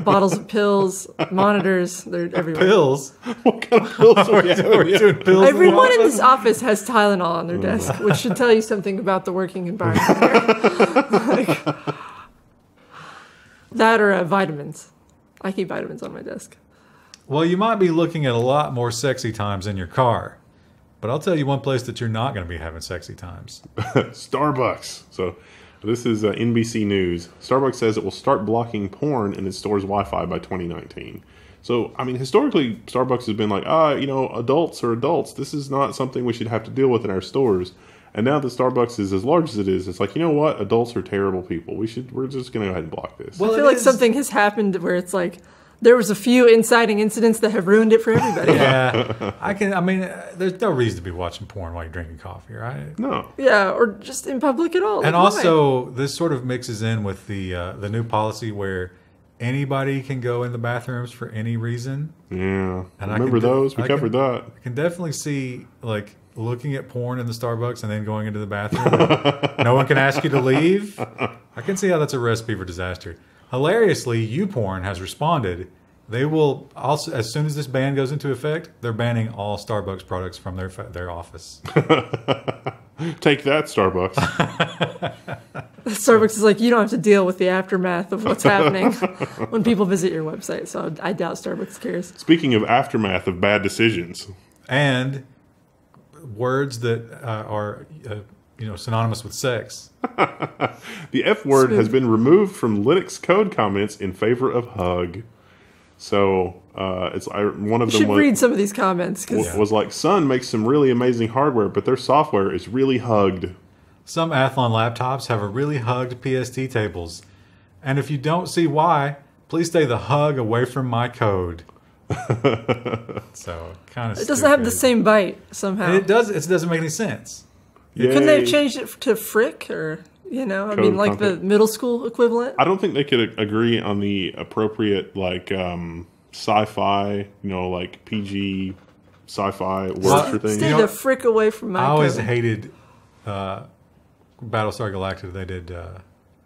bottles of pills, monitors. They're everywhere. Pills? What kind of pills are we doing? Pills? Everyone in this office has Tylenol on their desk, which should tell you something about the working environment there. That or vitamins. I keep vitamins on my desk. Well, you might be looking at a lot more sexy times in your car. But I'll tell you one place that you're not going to be having sexy times. Starbucks. So this is NBC News. Starbucks says it will start blocking porn in its store's Wi-Fi by 2019. So, I mean, historically, Starbucks has been like, adults are adults. This is not something we should have to deal with in our stores. And now that Starbucks is as large as it is, it's like, you know what? Adults are terrible people. We're just going to go ahead and block this. Well, I feel like something has happened where it's like, there was a few inciting incidents that have ruined it for everybody. Yeah. There's no reason to be watching porn while you're drinking coffee, right? No. Yeah, or just in public at all. And also, this sort of mixes in with the new policy where anybody can go in the bathrooms for any reason. Yeah. And remember those? We covered that. I can definitely see, like, looking at porn in the Starbucks and then going into the bathroom. No one can ask you to leave. I can see how that's a recipe for disaster. Hilariously, YouPorn has responded. They will also, as soon as this ban goes into effect, they're banning all Starbucks products from their office. Take that, Starbucks. Starbucks is like, you don't have to deal with the aftermath of what's happening when people visit your website. So I doubt Starbucks cares. Speaking of aftermath of bad decisions. And words that are synonymous with sex. The F word has been removed from Linux code comments in favor of hug. So one of them should read some of these comments. Was like, Sun makes some really amazing hardware, but their software is really hugged. Some Athlon laptops have a really hugged PST tables. And if you don't see why, please stay the hug away from my code. So kind of it doesn't have the same bite somehow. And it doesn't make any sense. Yay. Couldn't they have changed it to frick or like the middle school equivalent? I don't think they could agree on the appropriate sci-fi, like PG sci-fi words for things. Stay the frick away from my code. I always hated Battlestar Galactica. They did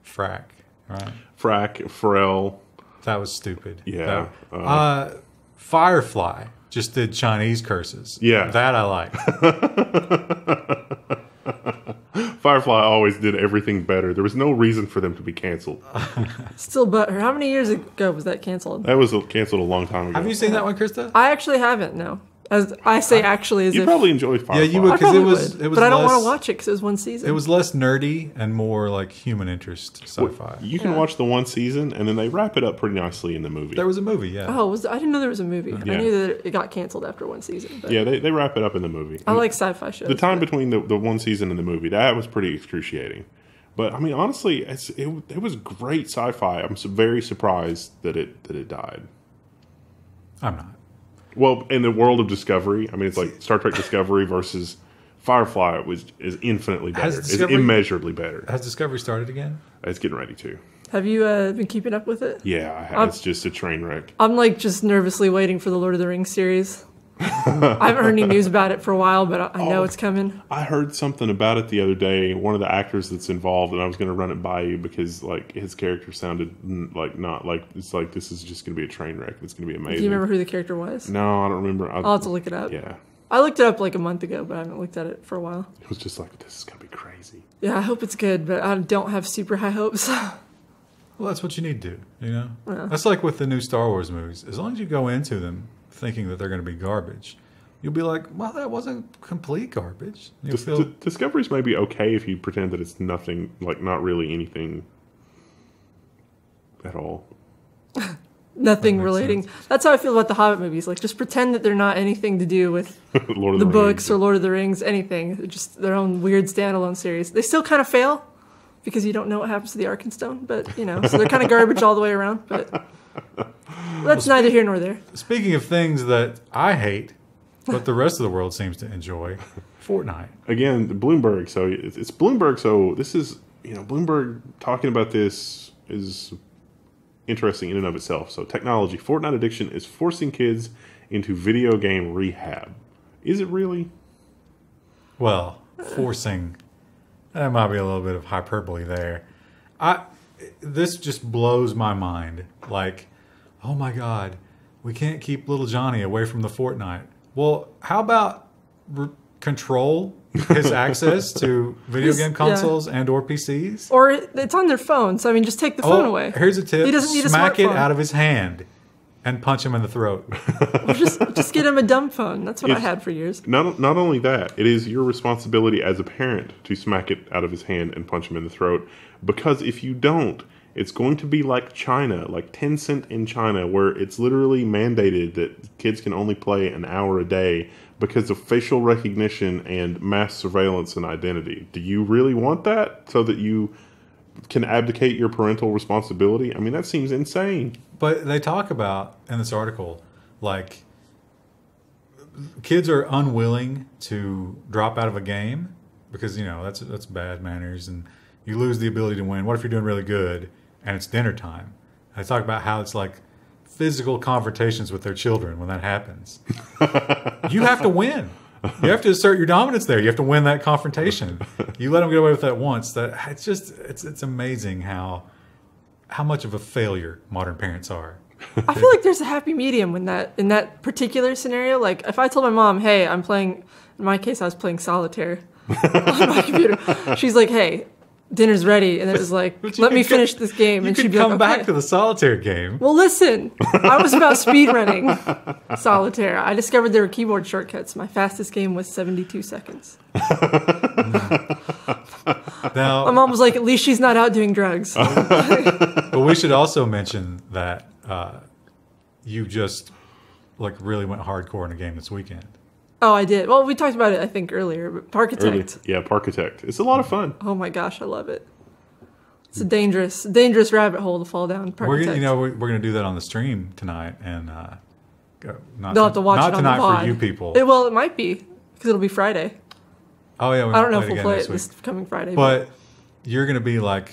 frack, right? Frack, Pharrell. That was stupid. Yeah. Firefly just did Chinese curses. Yeah. That I like. Firefly always did everything better. There was no reason for them to be canceled. Still butthurt. How many years ago was that canceled? That was canceled a long time ago. Have you seen that one, Krista? I actually haven't, no. As I say actually as you if... probably enjoy Firefly. Yeah, you would, because it was but I don't want to watch it because it was one season. It was less nerdy and more like human interest sci-fi. You can watch the one season, and then they wrap it up pretty nicely in the movie. There was a movie, yeah. Oh, I didn't know there was a movie. Yeah. I knew that it got canceled after one season. But yeah, they wrap it up in the movie. I like sci-fi shows. The time between the one season and the movie, that was pretty excruciating. But, I mean, honestly, it was great sci-fi. I'm very surprised that it died. I'm not. Well, in the world of Discovery, I mean, it's like Star Trek Discovery versus Firefly is infinitely better. It's immeasurably better. Has Discovery started again? It's getting ready to. Have you been keeping up with it? Yeah, I have. It's just a train wreck. I'm like just nervously waiting for the Lord of the Rings series. I haven't heard any news about it for a while, but I know it's coming. I heard something about it the other day. One of the actors that's involved, and I was going to run it by you because like his character sounded like not like it's like this is just going to be a train wreck. It's going to be amazing. Do you remember who the character was? No, I don't remember. I'll have to look it up. Yeah, I looked it up like a month ago, but I haven't looked at it for a while. It was just like, this is going to be crazy. Yeah, I hope it's good, but I don't have super high hopes. Well, that's what you need to do, Yeah. That's like with the new Star Wars movies. As long as you go into them thinking that they're going to be garbage, you'll be like, well, that wasn't complete garbage. Discoveries may be okay if you pretend that it's nothing, like not really anything at all. Nothing relating. Sense. That's how I feel about the Hobbit movies. Like, just pretend that they're not anything to do with the books or Lord of the Rings, anything. They're just their own weird standalone series. They still kind of fail because you don't know what happens to the Arkenstone, but, so they're kind of garbage all the way around. But that's neither here nor there. Speaking of things that I hate, but the rest of the world seems to enjoy, Fortnite. Again, Bloomberg. So it's Bloomberg. So this is, Bloomberg talking about this is interesting in and of itself. So technology, Fortnite addiction is forcing kids into video game rehab. Is it really? Well, forcing, that might be a little bit of hyperbole there. This just blows my mind. Like, oh my God, we can't keep little Johnny away from the Fortnite. Well, how about control his access to video game consoles and or PCs? Or it's on their phone, so I mean, just take the phone away. Here's a tip. He doesn't need a smack it smartphone. out of his hand and punch him in the throat. Or just get him a dumb phone. That's what I had for years. Not only that, it is your responsibility as a parent to smack it out of his hand and punch him in the throat. Because if you don't, it's going to be like China, like Tencent in China, where it's literally mandated that kids can only play an hour a day because of facial recognition and mass surveillance and identity. Do you really want that so that you can abdicate your parental responsibility? I mean, that seems insane. But they talk about, in this article, like, kids are unwilling to drop out of a game because, that's bad manners and you lose the ability to win. What if you're doing really good and it's dinner time? They talk about how it's like physical confrontations with their children when that happens. You have to win. You have to assert your dominance there. You have to win that confrontation. You let them get away with that once. It's amazing how much of a failure modern parents are. I feel like there's a happy medium in that particular scenario. Like if I told my mom, "Hey, I'm playing," in my case, I was playing solitaire. on my computer. She's like, hey, dinner's ready. And it was like, let me finish this game. You and she'd could be come like, back okay. to the solitaire game. Well, listen, I was about speedrunning Solitaire. I discovered there were keyboard shortcuts. My fastest game was 72 seconds. Now, My mom was like, at least she's not out doing drugs. but we should also mention that you just like really went hardcore in a game this weekend. Oh, I did. Well, we talked about it, I think, earlier. But Parkitect. Yeah, Parkitect. It's a lot of fun. Oh my gosh, I love it. It's a dangerous rabbit hole to fall down. We're Parkitect. gonna do that on the stream tonight, and not They'll have to watch not it on the tonight VOD. for you people. Well, it might be because it'll be Friday. Oh yeah, I don't know if we'll again play this it this coming Friday. But you're gonna be like,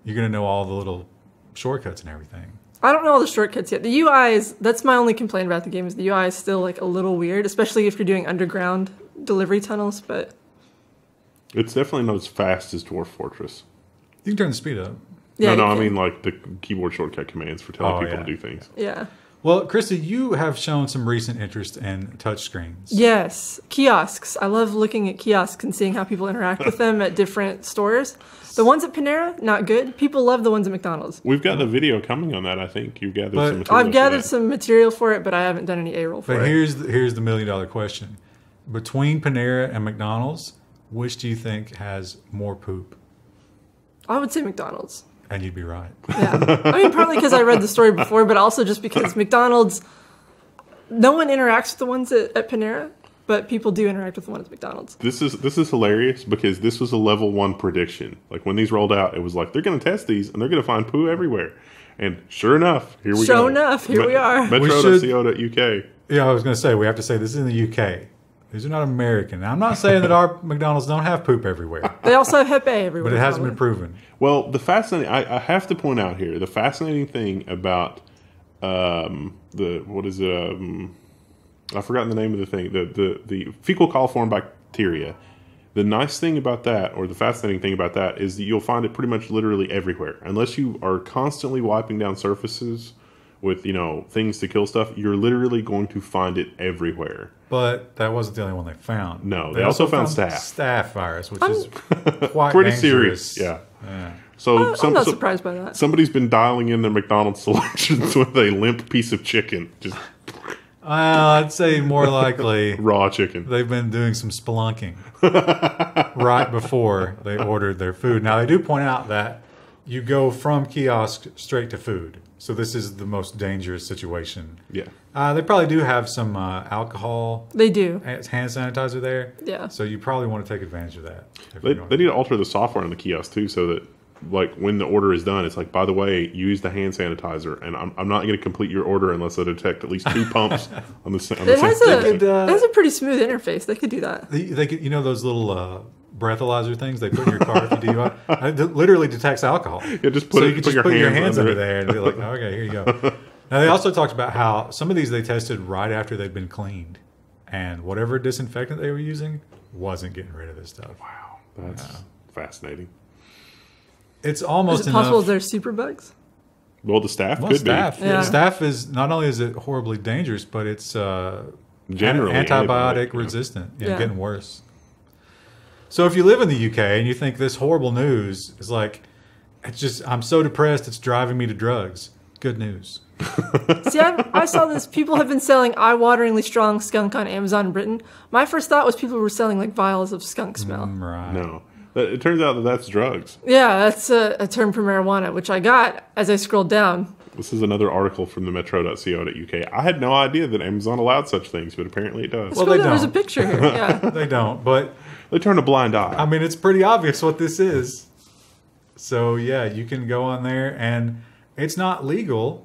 you're gonna know all the little shortcuts and everything. I don't know all the shortcuts yet. The UI is, that's my only complaint about the game, is the UI is still like a little weird, especially if you're doing underground delivery tunnels, but It's definitely not as fast as Dwarf Fortress. You can turn the speed up. yeah. no, you I can. mean like the keyboard shortcut commands for telling people to do things. Yeah. Well, Krista, you have shown some recent interest in touchscreens. Yes. Kiosks. I love looking at kiosks and seeing how people interact with them at different stores. The ones at Panera, not good. People love the ones at McDonald's. We've got a video coming on that. I think you've gathered But some material. I've gathered some material for it, but I haven't done any A-roll for But it. here's the $1 million question: between Panera and McDonald's, which do you think has more poop? I would say McDonald's. And you'd be right. Yeah. I mean, partly because I read the story before, but also just because McDonald's, no one interacts with the ones at Panera, but people do interact with the ones at McDonald's. This is hilarious because this was a level 1 prediction. Like when these rolled out, it was like they're going to test these and they're going to find poo everywhere. And sure enough, here we go. Sure enough, here we are. Metro.co.uk. Yeah, I was going to say, we have to say this is in the UK. These are not American. Now, I'm not saying that our McDonald's don't have poop everywhere, They also have Hepe everywhere. but it hasn't probably. been proven. Well, the fascinating, I have to point out here, the fascinating thing about I've forgotten the name of the thing, the fecal coliform bacteria. The nice thing about that, or the fascinating thing about that, is that you'll find it pretty much literally everywhere. Unless you are constantly wiping down surfaces with, things to kill stuff, you're literally going to find it everywhere. But that wasn't the only one they found. No, they also found staph. Staph virus, which is quite Pretty dangerous. serious, yeah. So I'm not surprised by that. Somebody's been dialing in their McDonald's selections with a limp piece of chicken, just I'd say more likely raw chicken. they've been doing some spelunking right before they ordered their food. Now, they do point out that you go from kiosk straight to food. So this is the most dangerous situation. Yeah. They probably do have some alcohol, They do. hand sanitizer there. Yeah. So you probably want to take advantage of that. if They you're going. need to alter the software on the kiosk too, so that like when the order is done, it's like, by the way, use the hand sanitizer, and I'm not going to complete your order unless I detect at least 2 pumps on the It has sanitizer. it has a pretty smooth interface. They could do that. They could, those little breathalyzer things they put in your car if you DUI? It literally detects alcohol. Yeah, just put so it- you can put just your put your hands hands under under it. there and be like, okay, here you go. Now, they also talked about how some of these they tested right after they'd been cleaned, and whatever disinfectant they were using wasn't getting rid of this stuff. Wow, that's fascinating. It's almost Is it possible enough. there's superbugs? Well, the staff Well, could staph. be. Yeah. Staph is not only is it horribly dangerous, but it's Generally antibiotic antibiotic, yeah. resistant. Yeah, Yeah. getting worse. So if you live in the UK and you think this horrible news is like, I'm so depressed, it's driving me to drugs. Good news. See, I saw this. People have been selling eye-wateringly strong skunk on Amazon in Britain. My first thought was people were selling like vials of skunk smell. Right. No, it turns out that that's drugs. Yeah, that's a term for marijuana, which I got as I scrolled down. This is another article from the metro.co.uk. I had no idea that Amazon allowed such things, but apparently it does. Well, Scroll they down, there's a don't. picture here. Yeah. They don't, but They turn a blind eye. I mean, it's pretty obvious what this is. So yeah, you can go on there and it's not legal.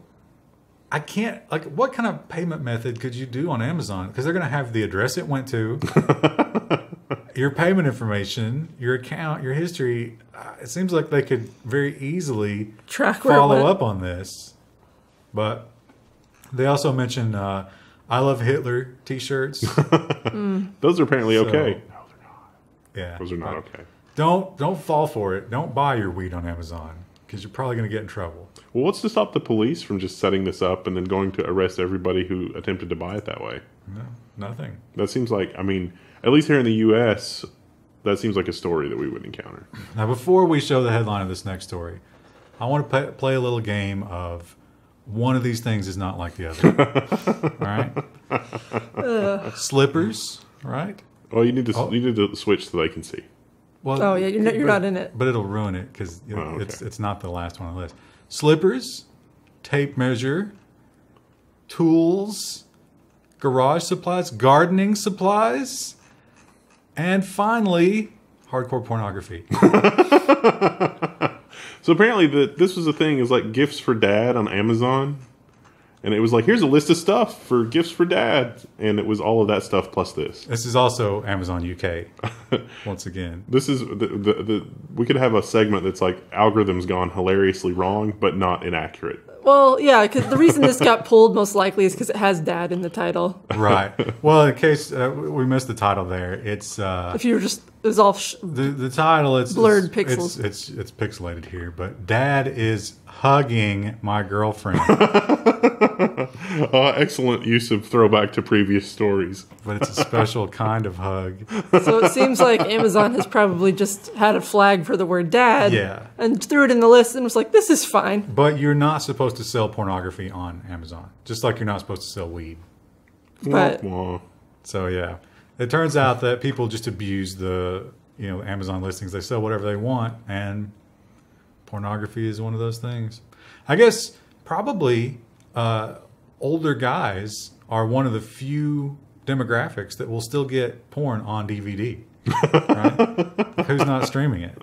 I can't, like, what kind of payment method could you do on Amazon? Because they're going to have the address it went to, your payment information, your account, your history. It seems like they could very easily Track where it follow went. up on this. But they also mentioned I Love Hitler t-shirts. Those are apparently So- okay. No, they're not. Yeah. Those are not okay. Don't fall for it. Don't buy your weed on Amazon because you're probably going to get in trouble. Well, what's to stop the police from just setting this up and then going to arrest everybody who attempted to buy it that way? No, nothing. That seems like, I mean, at least here in the U.S., That seems like a story that we would encounter. Now, before we show the headline of this next story, I want to play a little game of one of these things is not like the other. All right? Slippers, right? Well, you need to switch so they can see. Well, yeah, you're not in it. But it'll ruin it because it's not the last one on the list. Slippers, tape measure, tools, garage supplies, gardening supplies, and finally, hardcore pornography. So apparently this was a thing. It was like gifts for dad on Amazon. And it was like, here's a list of stuff for gifts for dad. And it was all of that stuff plus this. This is also Amazon UK, once again. This is, we could have a segment that's like algorithms gone hilariously wrong, but not inaccurate. Well, yeah, because the reason this got pulled most likely is because it has dad in the title. Right. Well, in case we missed the title there, it's... if you were just... It was all... the title, it's... Blurred pixels. It's pixelated here, but Dad is hugging my girlfriend. Excellent use of throwback to previous stories. But it's a special kind of hug. So it seems like Amazon has probably just had a flag for the word dad. Yeah. And threw it in the list and was like, this is fine. But you're not supposed to sell pornography on Amazon. Just like you're not supposed to sell weed. But So, yeah. It turns out that people just abuse the Amazon listings. They sell whatever they want, and pornography is one of those things. I guess probably older guys are one of the few demographics that will still get porn on DVD. Right? Who's not streaming it?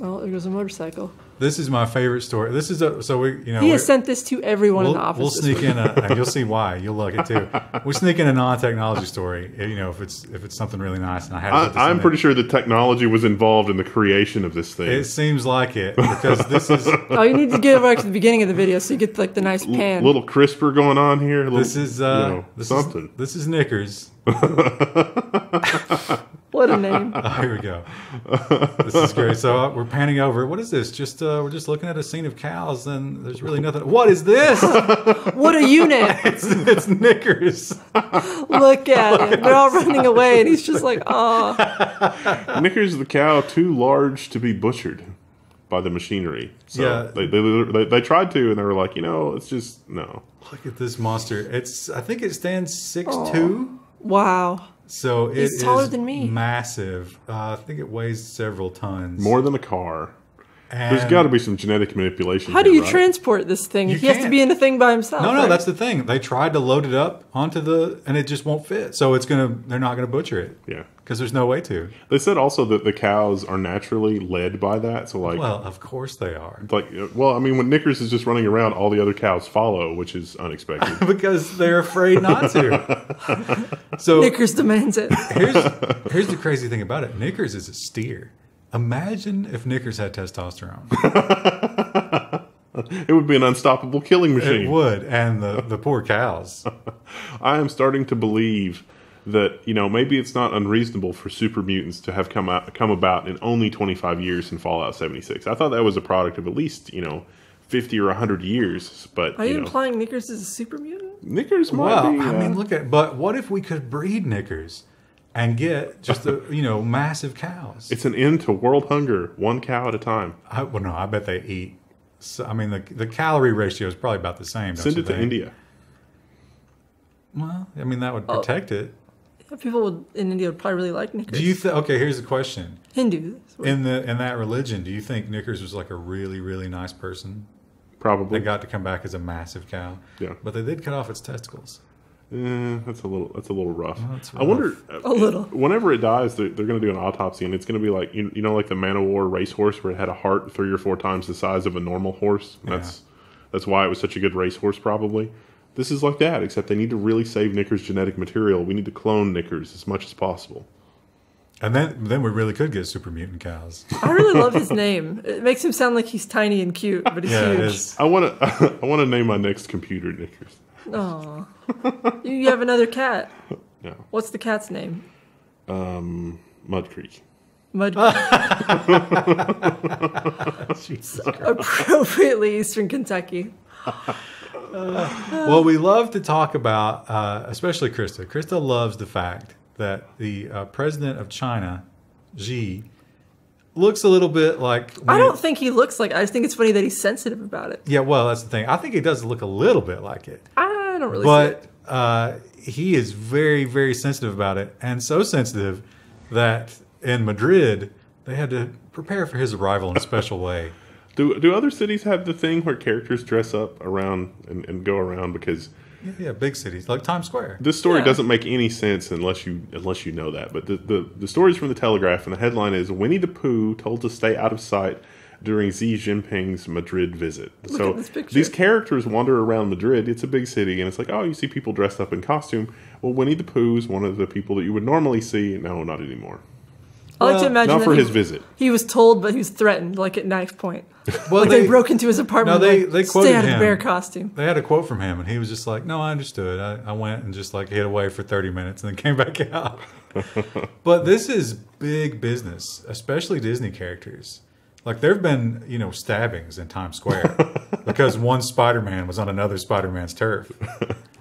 Oh, there goes a motorcycle. This is my favorite story. This is he has sent this to everyone in the office. We'll sneak in and you'll see why. You'll like it too. We sneak in a non-technology story. If it's something really nice, and I have. I'm pretty sure the technology was involved in the creation of this thing. It seems like it because this is. Oh, you need to get back to the beginning of the video so you get like the nice pan. Little CRISPR going on here. This is something. This is Knickers. What a name. Oh, here we go. This is great. So we're panning over. What is this? We're just looking at a scene of cows, and there's really nothing. What is this? What a unit. It's Knickers. Look at him. They're all running away, and he's just like, oh. Knickers the cow too large to be butchered by the machinery. So yeah. They tried to, and they were like, it's just, no. Look at this monster. I think it stands 6'2". Wow. So it's taller than me. Massive. I think it weighs several tons. More than a car. And there's got to be some genetic manipulation. How do you transport this thing? He has to be in a thing by himself. No, that's the thing. They tried to load it up onto and it just won't fit. So they're not gonna butcher it. Yeah. Because there's no way to. They said also that the cows are naturally led by that. So well, of course they are. When Knickers is just running around, all the other cows follow, which is unexpected. Because they're afraid not to. So Knickers demands it. Here's the crazy thing about it. Knickers is a steer. Imagine if Knickers had testosterone. It would be an unstoppable killing machine. It would, and the poor cows. I am starting to believe that maybe it's not unreasonable for super mutants to have come about in only 25 years in Fallout 76. I thought that was a product of at least 50 or 100 years. But are you implying Knickers is a super mutant? Knickers might be. I mean, but what if we could breed Knickers and get just massive cows? It's an end to world hunger, one cow at a time. I bet they eat. So, I mean, the calorie ratio is probably about the same. Send it to India. Well, I mean, that would protect it. People in India would probably really like Knickers. Do you okay, here's the question. Hindus. In that religion, do you think Knickers was like a really, really nice person? Probably. That got to come back as a massive cow. Yeah. But they did cut off its testicles. That's a little rough. Well, that's rough. I wonder. A little. Whenever it dies, they're going to do an autopsy, and it's going to be like like the Man of War racehorse, where it had a heart 3 or 4 times the size of a normal horse. Yeah. That's why it was such a good racehorse, probably. This is like that, except they need to really save Knickers' genetic material. We need to clone Knickers as much as possible. And then we really could get super mutant cows. I really love his name. It makes him sound like he's tiny and cute, but he's huge. It is. I want to name my next computer Knickers. Oh, you have another cat. No. What's the cat's name? Mud Creek. Mud Creek. Appropriately Eastern Kentucky. Well, we love to talk about, especially Krista. Krista loves the fact that the president of China, Xi, looks a little bit like... I don't think he looks like it. I just think it's funny that he's sensitive about it. Yeah, well, that's the thing. I think he does look a little bit like it. I don't really see it. But he is very, very sensitive about it. And so sensitive that in Madrid, they had to prepare for his arrival in a special way. Do other cities have the thing where characters dress up around and go around? Because... Yeah, big cities like Times Square. This story doesn't make any sense unless you know that. But the story's from the Telegraph, and the headline is Winnie the Pooh told to stay out of sight during Xi Jinping's Madrid visit. Look at this picture. These characters wander around Madrid. It's a big city, and it's like, oh, you see people dressed up in costume. Well, Winnie the Pooh's one of the people that you would normally see. No, not anymore. I like to imagine not that for his visit. He was told, but he was threatened, like at knife point. Well, like they broke into his apartment. No, they like, quoted stay out of him. the bear costume. They had a quote from him, and he was just like, "No, I understood. I went and just like hid away for 30 minutes and then came back out." But this is big business, especially Disney characters. Like there've been, stabbings in Times Square because one Spider-Man was on another Spider-Man's turf.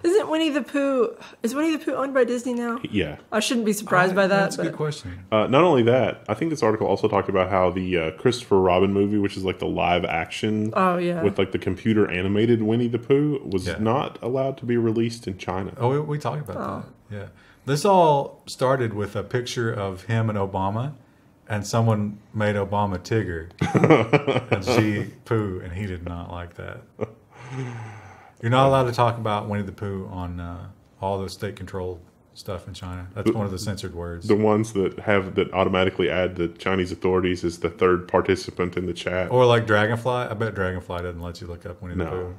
Isn't Winnie the Pooh? Is Winnie the Pooh owned by Disney now? Yeah. I shouldn't be surprised by that. That's a good question. Not only that, I think this article also talked about how the Christopher Robin movie, which is like the live action, with like the computer animated Winnie the Pooh, was not allowed to be released in China. Oh, we talked about that. Yeah. This all started with a picture of him and Obama, and someone made Obama Tigger and Xi Pooh, and he did not like that. You're not allowed to talk about Winnie the Pooh on all the state-controlled stuff in China. That's one of the censored words. The ones that automatically add the Chinese authorities as the third participant in the chat. Or like Dragonfly. I bet Dragonfly doesn't let you look up Winnie the Pooh.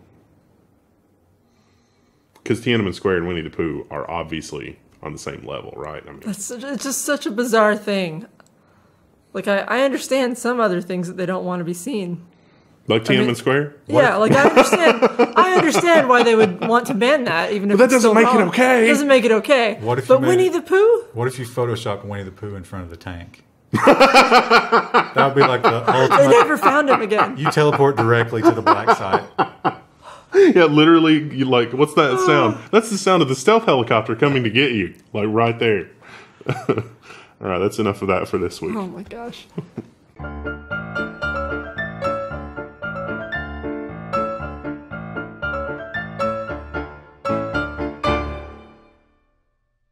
Because Tiananmen Square and Winnie the Pooh are obviously on the same level, right? I mean, it's just such a bizarre thing. Like, I understand some other things that they don't want to be seen. Like Tiananmen Square? Yeah, like I understand why they would want to ban that, even if that doesn't make it okay. It doesn't make it okay. But Winnie the Pooh? What if you photoshopped Winnie the Pooh in front of the tank? That would be like the ultimate. They never found him again. You teleport directly to the black site. Yeah, literally, you like, what's that sound? That's the sound of the stealth helicopter coming to get you. Like right there. All right, that's enough of that for this week. Oh my gosh.